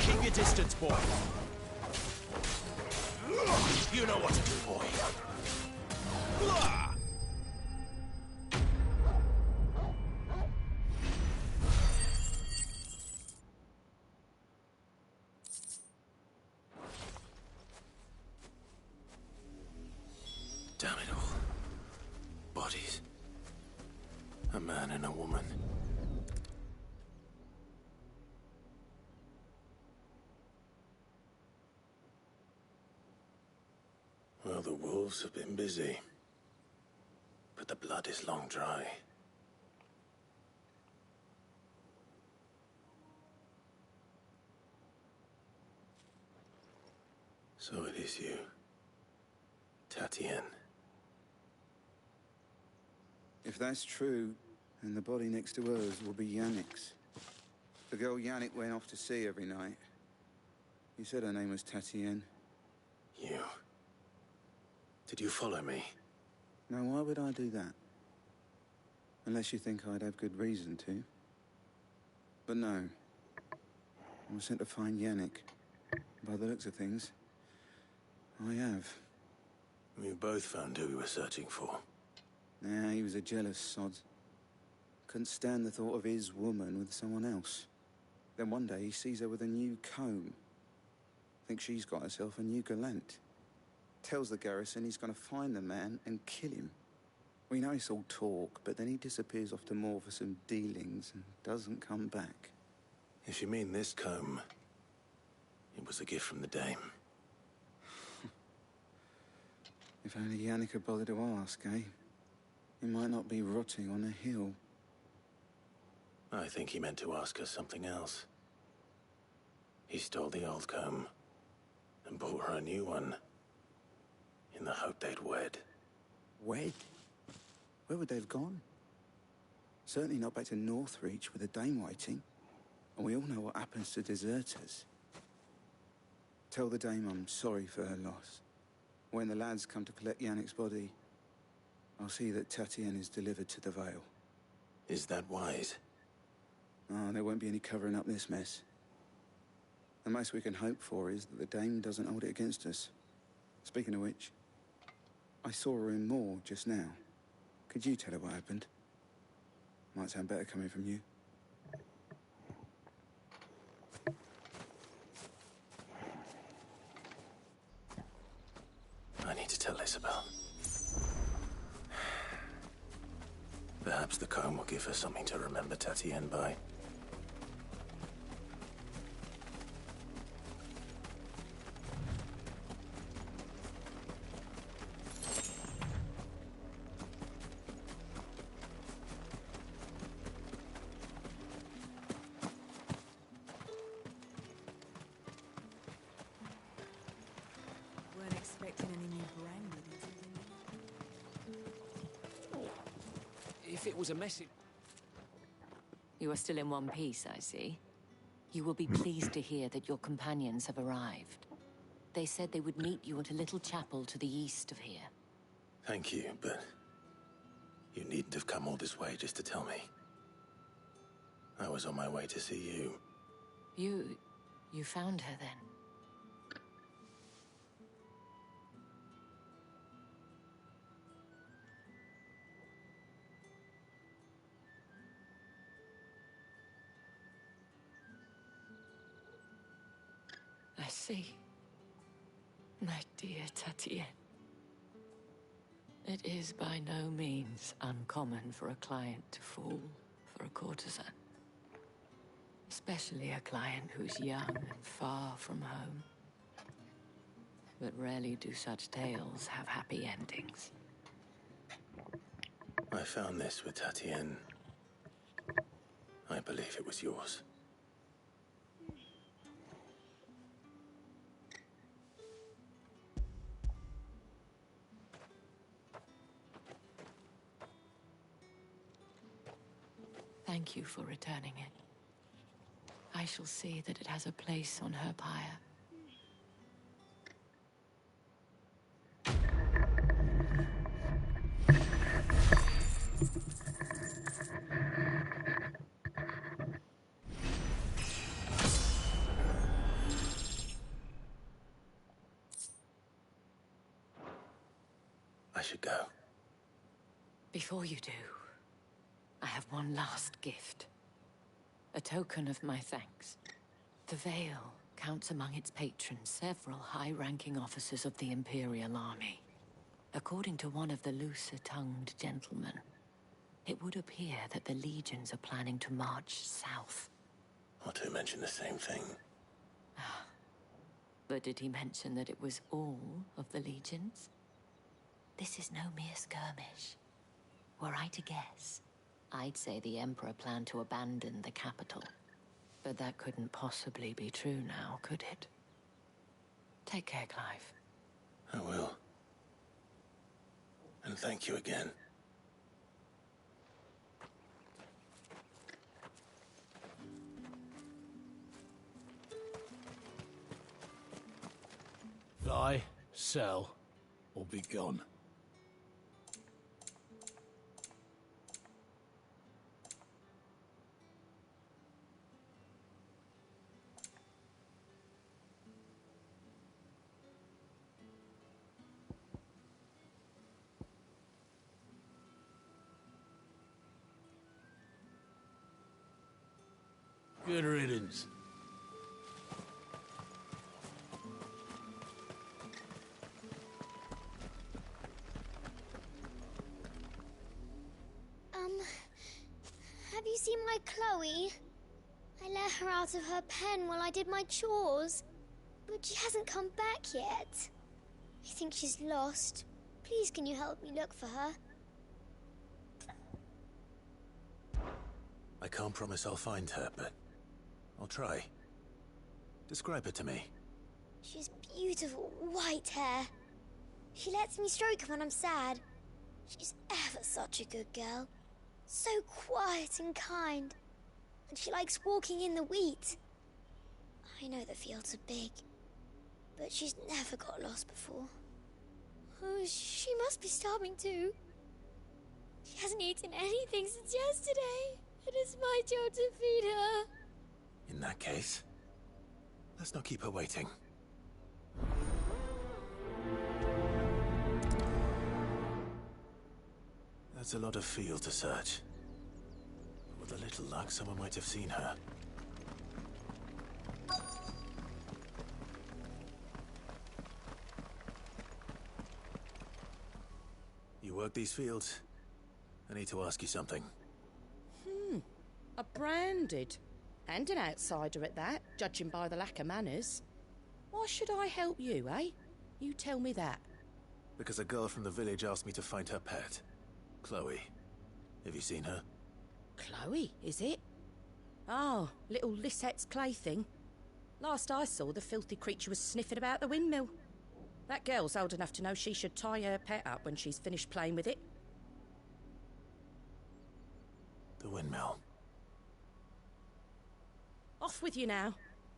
Keep your distance, boy. You know what to do, boy. Damn it all. Bodies. A man and a woman. Well, the wolves have been busy. But the blood is long dry. So it is you, Tatienne. If that's true, then the body next to hers will be Yannick's. The girl Yannick went off to see every night. You said her name was Tatienne. You... Did you follow me? Now, why would I do that? Unless you think I'd have good reason to. But no. I was sent to find Yannick. By the looks of things, I have. We both found who we were searching for. Nah, he was a jealous sod. Couldn't stand the thought of his woman with someone else. Then one day he sees her with a new comb. Thinks she's got herself a new gallant. Tells the garrison he's gonna find the man and kill him. We know it's all talk, but then he disappears off to Moor for some dealings and doesn't come back. If you mean this comb, it was a gift from the dame. If only Yannick had bothered to ask, eh? He might not be rotting on a hill. I think he meant to ask us something else. He stole the old comb and bought her a new one in the hope they'd wed. Wed? Where would they have gone? Certainly not back to Northreach with a dame waiting. And we all know what happens to deserters. Tell the dame I'm sorry for her loss. When the lads come to collect Yannick's body, I'll see that Tatienne is delivered to the Vale. Is that wise? Oh, there won't be any covering up this mess. The most we can hope for is that the dame doesn't hold it against us. Speaking of which, I saw her in Moor just now. Could you tell her what happened? Might sound better coming from you. I need to tell Isabel. Perhaps the comb will give her something to remember Tatienne by. Weren't expecting any new brand. If it was a message... You are still in one piece, I see. You will be pleased to hear that your companions have arrived. They said they would meet you at a little chapel to the east of here. Thank you, but you needn't have come all this way just to tell me. I was on my way to see you. You found her then? I see. My dear Tatienne. It is by no means uncommon for a client to fall for a courtesan. Especially a client who's young and far from home. But rarely do such tales have happy endings. I found this with Tatienne. I believe it was yours. Thank you for returning it. I shall see that it has a place on her pyre. I should go. Before you do, I have one last gift. A token of my thanks. The Vale counts among its patrons several high-ranking officers of the Imperial Army. According to one of the looser-tongued gentlemen, it would appear that the legions are planning to march south. Or to mention the same thing. But did he mention that it was all of the legions? This is no mere skirmish. Were I to guess, I'd say the Emperor planned to abandon the capital. But that couldn't possibly be true now, could it? Take care, Clive. I will. And thank you again. Buy, sell, or be gone. Good riddance. Have you seen my Chloe? I let her out of her pen while I did my chores, but she hasn't come back yet. I think she's lost. Please, can you help me look for her? I can't promise I'll find her, but I'll try. Describe her to me. She has beautiful white hair. She lets me stroke her when I'm sad. She's ever such a good girl. So quiet and kind. And she likes walking in the wheat. I know the fields are big, but she's never got lost before. Oh, she must be starving too. She hasn't eaten anything since yesterday. It is my job to feed her. In that case, let's not keep her waiting. That's a lot of field to search. With a little luck, someone might have seen her. You work these fields? I need to ask you something. A branded. And an outsider at that, judging by the lack of manners. Why should I help you, eh? You tell me that. Because a girl from the village asked me to find her pet. Chloe. Have you seen her? Chloe, is it? Oh, little Lisette's plaything. Last I saw, the filthy creature was sniffing about the windmill. That girl's old enough to know she should tie her pet up when she's finished playing with it. The windmill. Off with you now.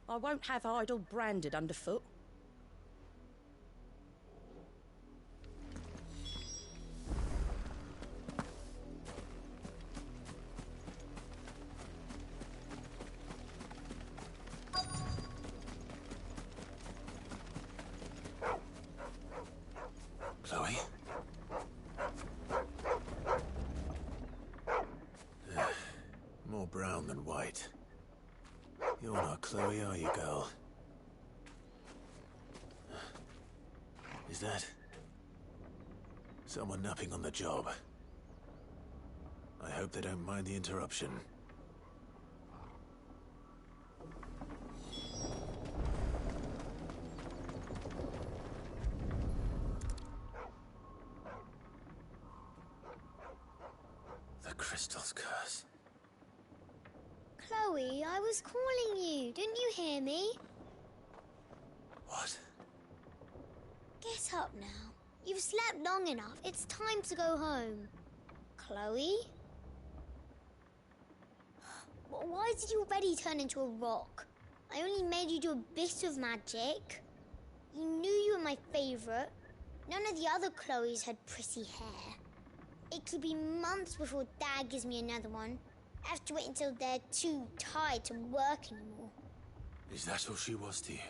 I won't have idle branded underfoot. Chloe? More brown than white. You're not Chloe, are you, girl? Is that someone napping on the job? I hope they don't mind the interruption. The crystal's curse. Chloe, I was calling you. Didn't you hear me? What? Get up now. You've slept long enough. It's time to go home. Chloe? Why did you already turn into a rock? I only made you do a bit of magic. You knew you were my favourite. None of the other Chloes had pretty hair. It could be months before Dad gives me another one. I have to wait until they're too tired to work anymore. Is that all she was to you?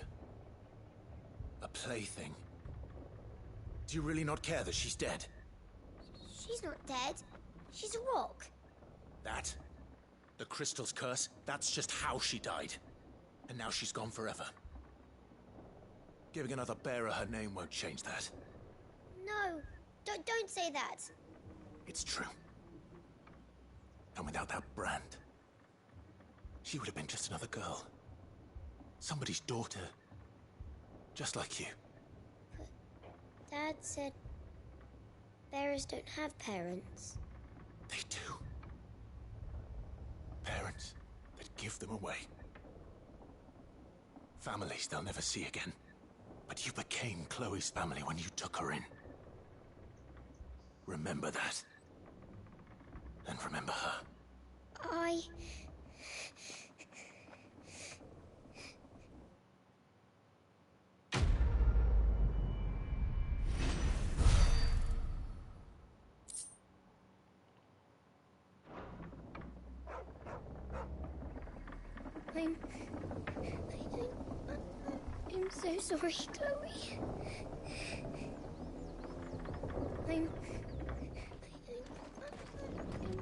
A plaything? Do you really not care that she's dead? She's not dead. She's a rock. That? The crystal's curse? That's just how she died. And now she's gone forever. Giving another bearer her name won't change that. No, don't say that. It's true. And without that brand, she would have been just another girl. Somebody's daughter. Just like you. But Dad said bearers don't have parents. They do. Parents that give them away. Families they'll never see again. But you became Chloe's family when you took her in. Remember that. And remember her. I'm so sorry, Chloe. I'm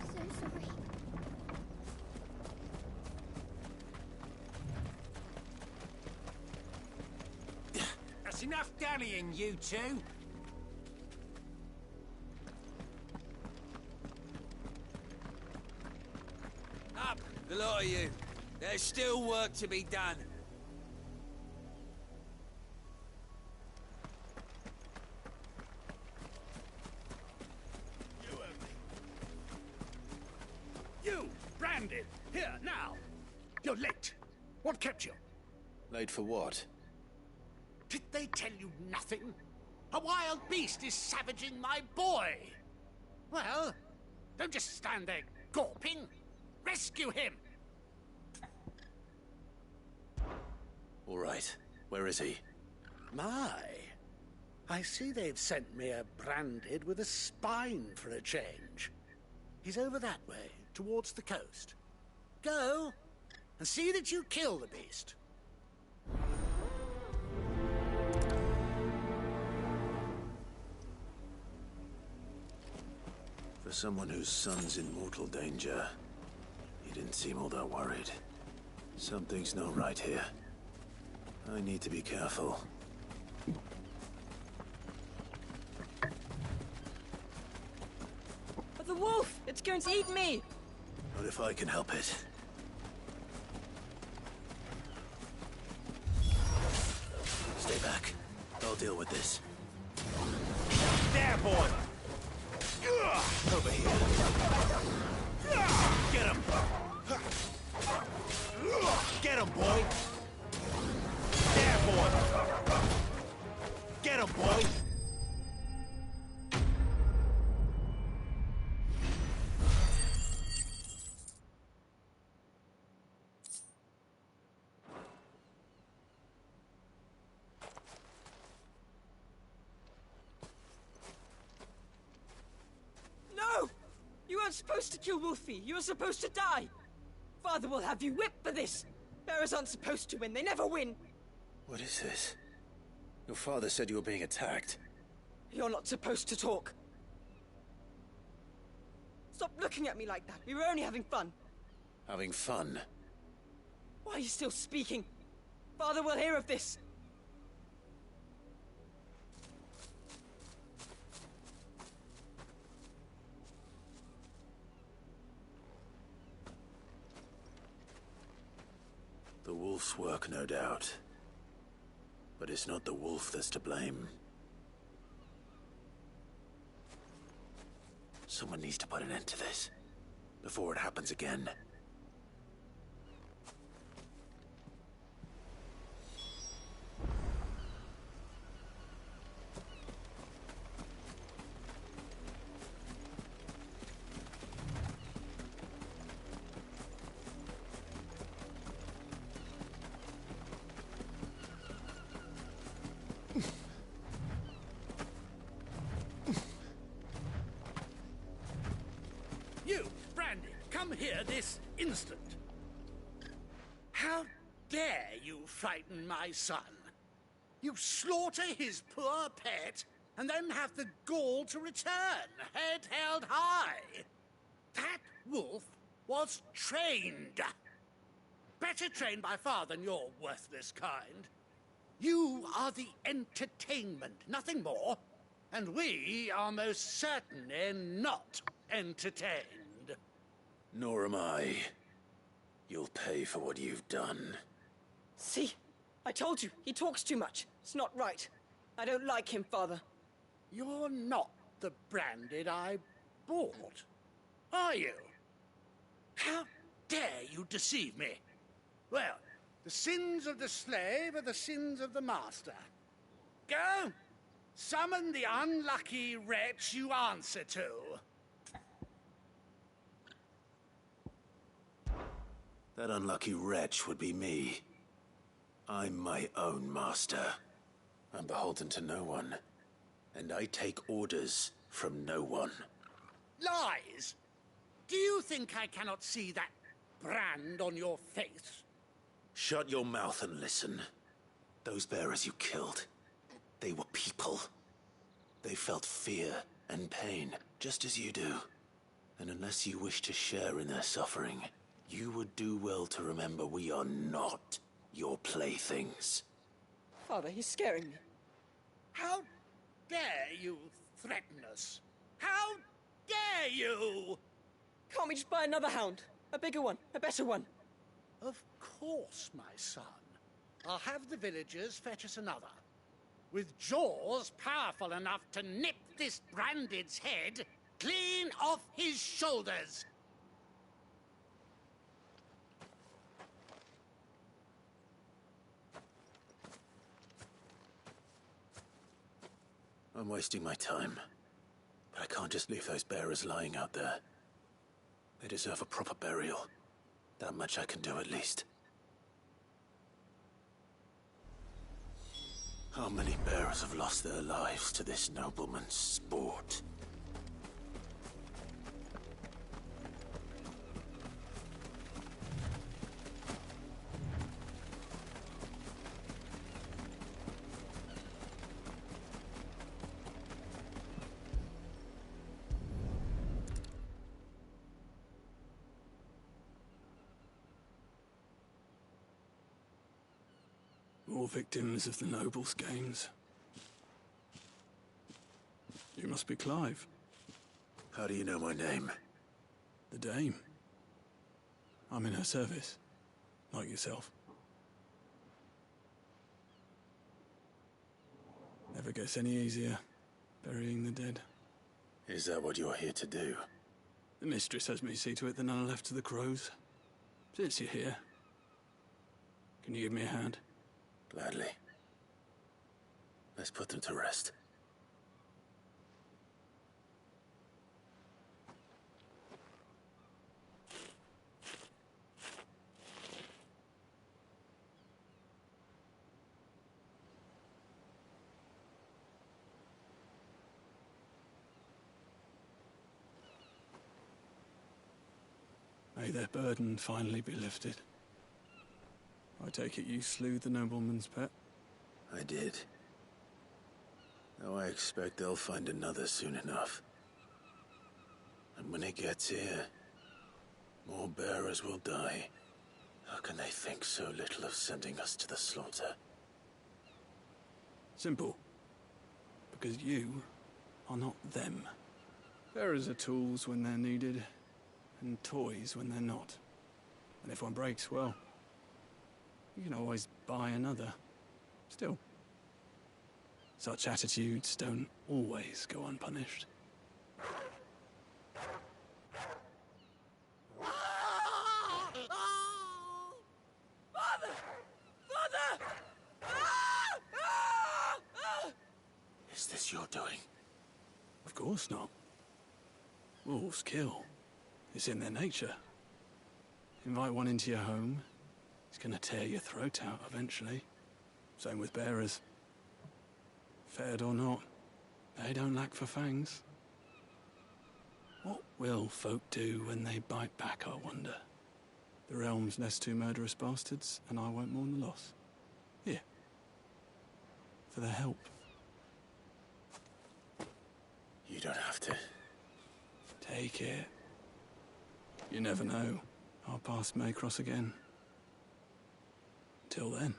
so sorry. scallying, you two. Up, the lot of you. There's still work to be done. You, Brandon, here, now. You're late. What kept you? Late for what? Did they tell you nothing? A wild beast is savaging my boy. Well, don't just stand there gawping. Rescue him. All right. Where is he? My. I see they've sent me a branded with a spine for a change. He's over that way, towards the coast. Go, and see that you kill the beast. For someone whose son's in mortal danger, he didn't seem all that worried. Something's not right here. I need to be careful. But the wolf! It's going to eat me! Not if I can help it. Stay back. I'll deal with this. There, boy! Over here. Get him! Get him, boy! There, boy! Get him, boy! No! You weren't supposed to kill Wolfie. You were supposed to die. Father will have you whipped for this. Bearers aren't supposed to win. They never win. What is this? Your father said you were being attacked. You're not supposed to talk. Stop looking at me like that. We were only having fun. Having fun? Why are you still speaking? Father will hear of this. The wolf's work, no doubt. But it's not the wolf that's to blame. Someone needs to put an end to this, before it happens again. You, Brandy, come here this instant. How dare you frighten my son? You slaughter his poor pet, and then have the gall to return, head held high. That wolf was trained. Better trained by far than your worthless kind. You are the entertainment, nothing more. And we are most certainly not entertained. Nor am I. You'll pay for what you've done. See? I told you. He talks too much. It's not right. I don't like him, Father. You're not the branded I bought, are you? How dare you deceive me? Well, the sins of the slave are the sins of the master. Go, summon the unlucky wretch you answer to. That unlucky wretch would be me. I'm my own master. I'm beholden to no one. And I take orders from no one. Lies! Do you think I cannot see that brand on your face? Shut your mouth and listen. Those bearers you killed, they were people. They felt fear and pain, just as you do. And unless you wish to share in their suffering, you would do well to remember we are not your playthings. Father, he's scaring me. How dare you threaten us? How dare you? Can't we just buy another hound? A bigger one, a better one. Of course, my son. I'll have the villagers fetch us another. With jaws powerful enough to nip this Branded's head clean off his shoulders. I'm wasting my time. But I can't just leave those bearers lying out there. They deserve a proper burial. That much I can do at least. How many bearers have lost their lives to this nobleman's sport? More victims of the nobles' games. You must be Clive. How do you know my name? The Dame. I'm in her service, like yourself. Never gets any easier, burying the dead. Is that what you're here to do? The mistress has me see to it that none are left to the crows. Since you're here, can you give me a hand? Gladly. Let's put them to rest. May their burden finally be lifted. I take it you slew the nobleman's pet? I did. Now I expect they'll find another soon enough. And when it gets here, more bearers will die. How can they think so little of sending us to the slaughter? Simple. Because you are not them. Bearers are tools when they're needed, and toys when they're not. And if one breaks, well, you can always buy another. Still, such attitudes don't always go unpunished. Father! Father! Is this your doing? Of course not. Wolves kill. It's in their nature. Invite one into your home, he's gonna tear your throat out eventually. Same with bearers. Fed or not, they don't lack for fangs. What will folk do when they bite back, I wonder? The realm's less two murderous bastards, and I won't mourn the loss. Here. For their help. You don't have to. Take it. You never know. Our paths may cross again. Till then.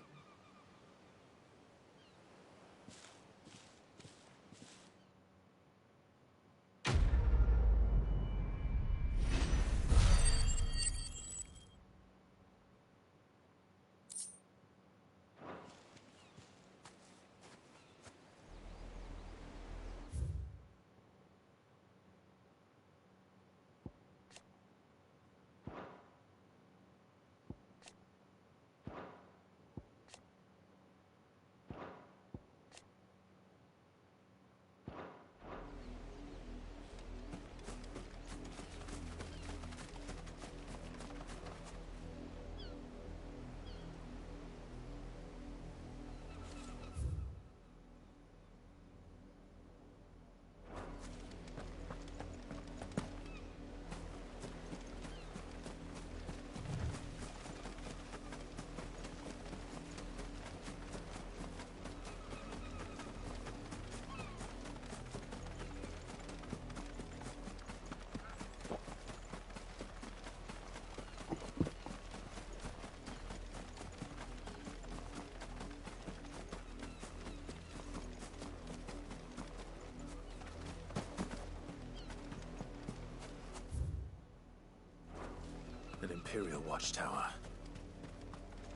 An Imperial watchtower.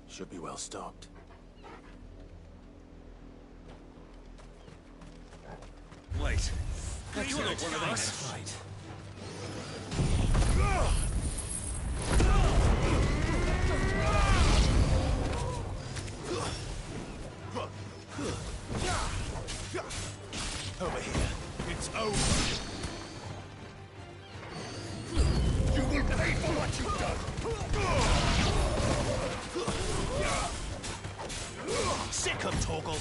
Should be well stocked. Wait. That's You not look one of us. right. Over here. It's over. You will pay for what you've done. Sick of Torgal.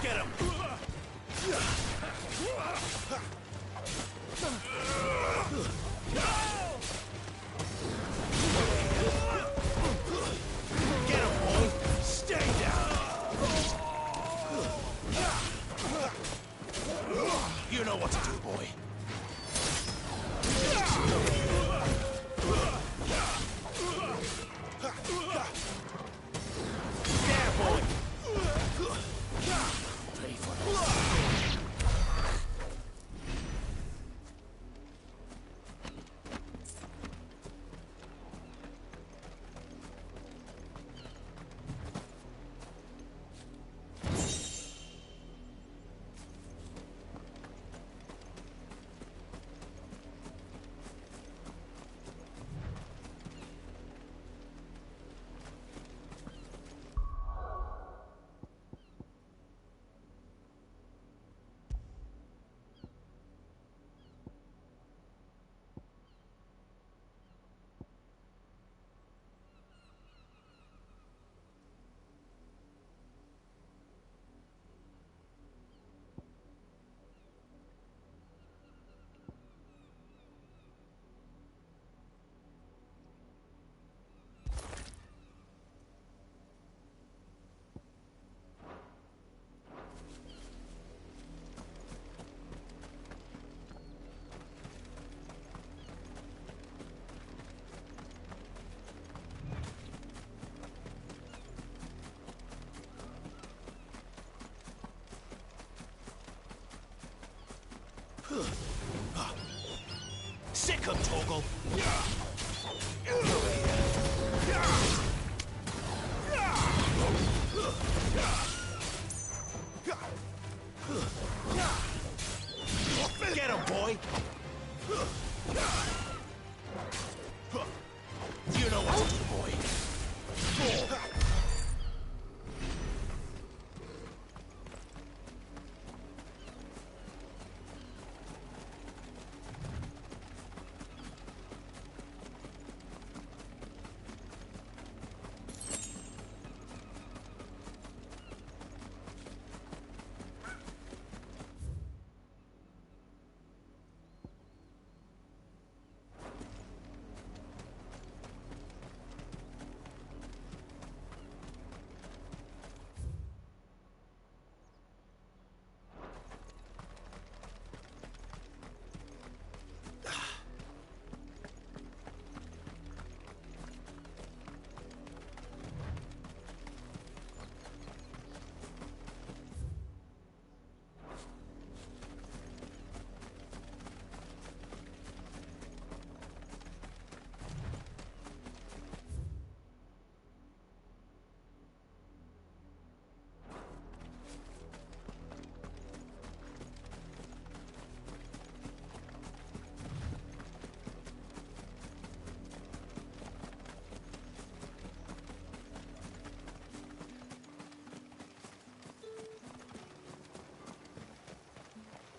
Get him. Get him, boy. Stay down. You know what to do, boy. There, boy. Pay for this. Sick of Torgal. Get him, boy. You know what to do, boy.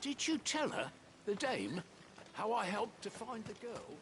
Did you tell her, the dame, how I helped to find the girl?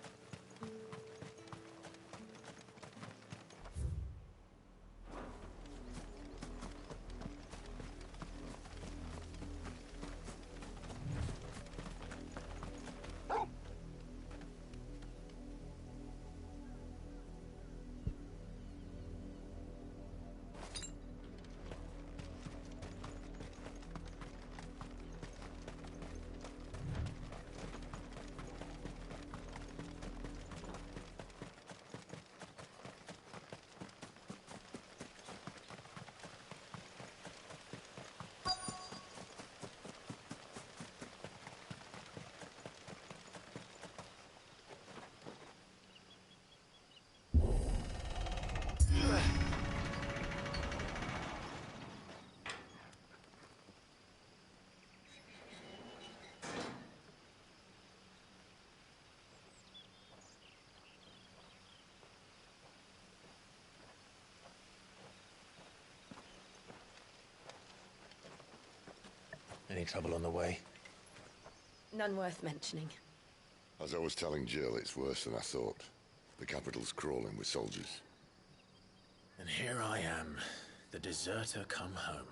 Any trouble on the way? None worth mentioning. As I was telling Jill, it's worse than I thought. The capital's crawling with soldiers. And here I am, the deserter come home.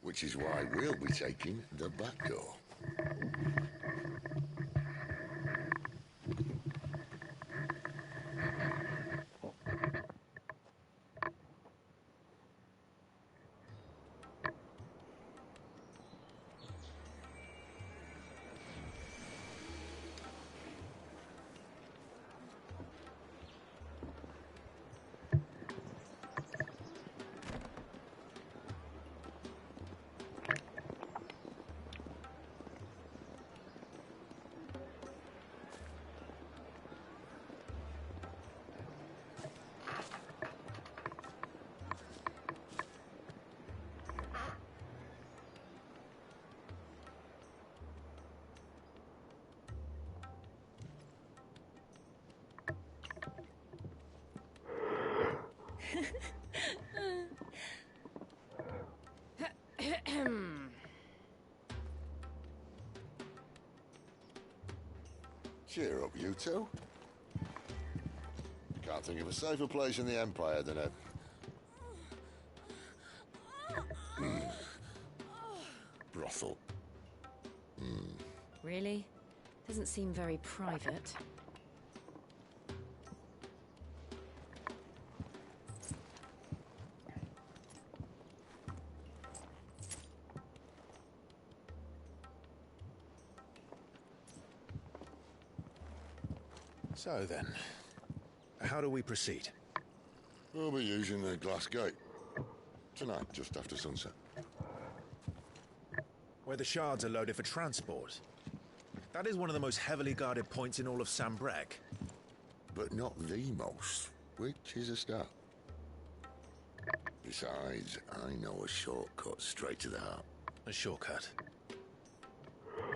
Which is why we'll be taking the back door. Cheer up, you two. Can't think of a safer place in the Empire than a... brothel. Really? Doesn't seem very private. So then, how do we proceed? We'll be using the glass gate. Tonight, just after sunset. Where the shards are loaded for transport. That is one of the most heavily guarded points in all of Sambrek. But not the most, which is a start. Besides, I know a shortcut straight to the heart. A shortcut?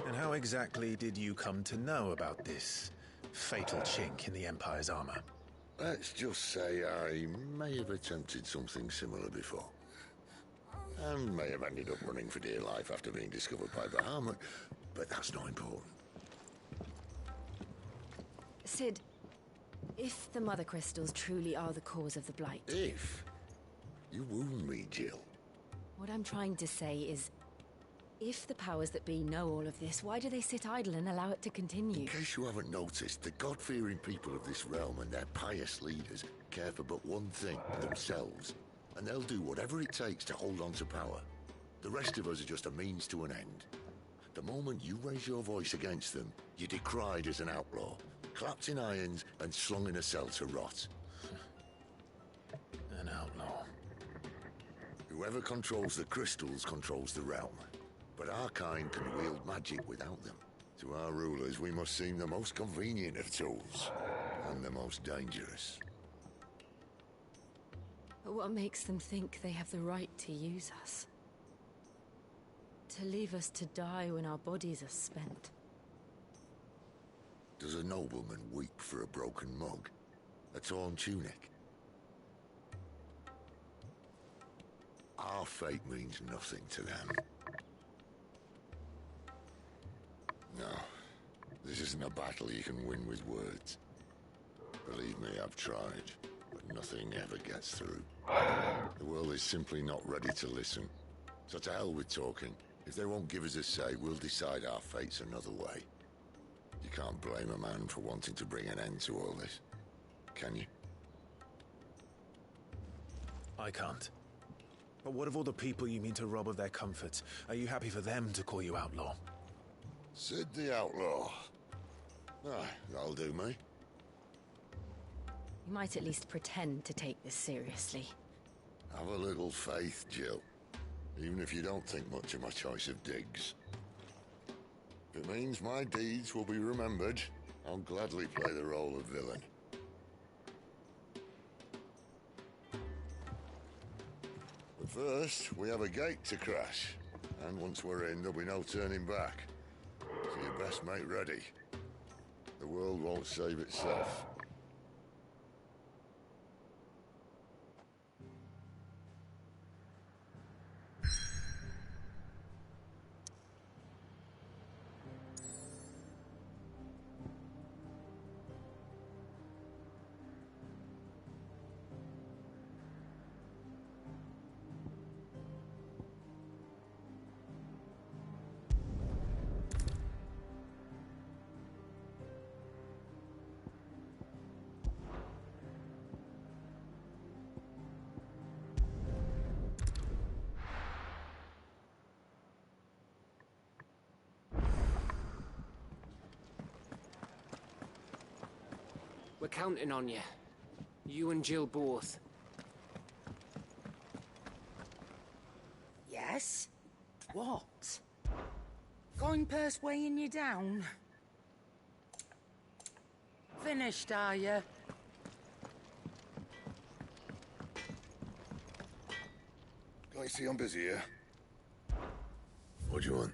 And how exactly did you come to know about this fatal chink in the Empire's armor? Let's just say I may have attempted something similar before. And may have ended up running for dear life after being discovered by Bahamut, but that's not important. Sid, if the Mother Crystals truly are the cause of the Blight... If? You wound me, Jill. What I'm trying to say is, if the powers that be know all of this, why do they sit idle and allow it to continue? In case you haven't noticed, the God-fearing people of this realm and their pious leaders care for but one thing, themselves. And they'll do whatever it takes to hold on to power. The rest of us are just a means to an end. The moment you raise your voice against them, you're decried as an outlaw, clapped in irons and slung in a cell to rot. An outlaw. Whoever controls the crystals controls the realm. But our kind can wield magic without them. To our rulers, we must seem the most convenient of tools, and the most dangerous. But what makes them think they have the right to use us? To leave us to die when our bodies are spent? Does a nobleman weep for a broken mug? A torn tunic? Our fate means nothing to them. No, this isn't a battle you can win with words. Believe me, I've tried, but nothing ever gets through. The world is simply not ready to listen. So to hell with talking. If they won't give us a say, we'll decide our fates another way. You can't blame a man for wanting to bring an end to all this, can you? I can't. But what of all the people you mean to rob of their comforts? Are you happy for them to call you outlaw? Sid the Outlaw. Ah, that'll do me. You might at least pretend to take this seriously. Have a little faith, Jill. Even if you don't think much of my choice of digs. If it means my deeds will be remembered, I'll gladly play the role of villain. But first, we have a gate to crash. And once we're in, there'll be no turning back. So you best make ready. The world won't save itself. We're counting on you. You and Jill both. Yes? What? Coin purse weighing you down? Finished, are you? I see I'm busy here. What do you want?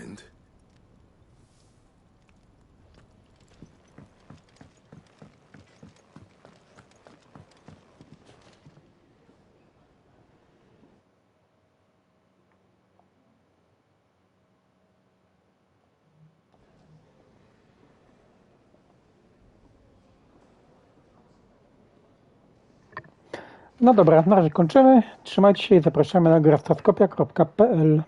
And? No dobra, na razie kończymy. Trzymajcie się i zapraszamy na graftaskopia.pl.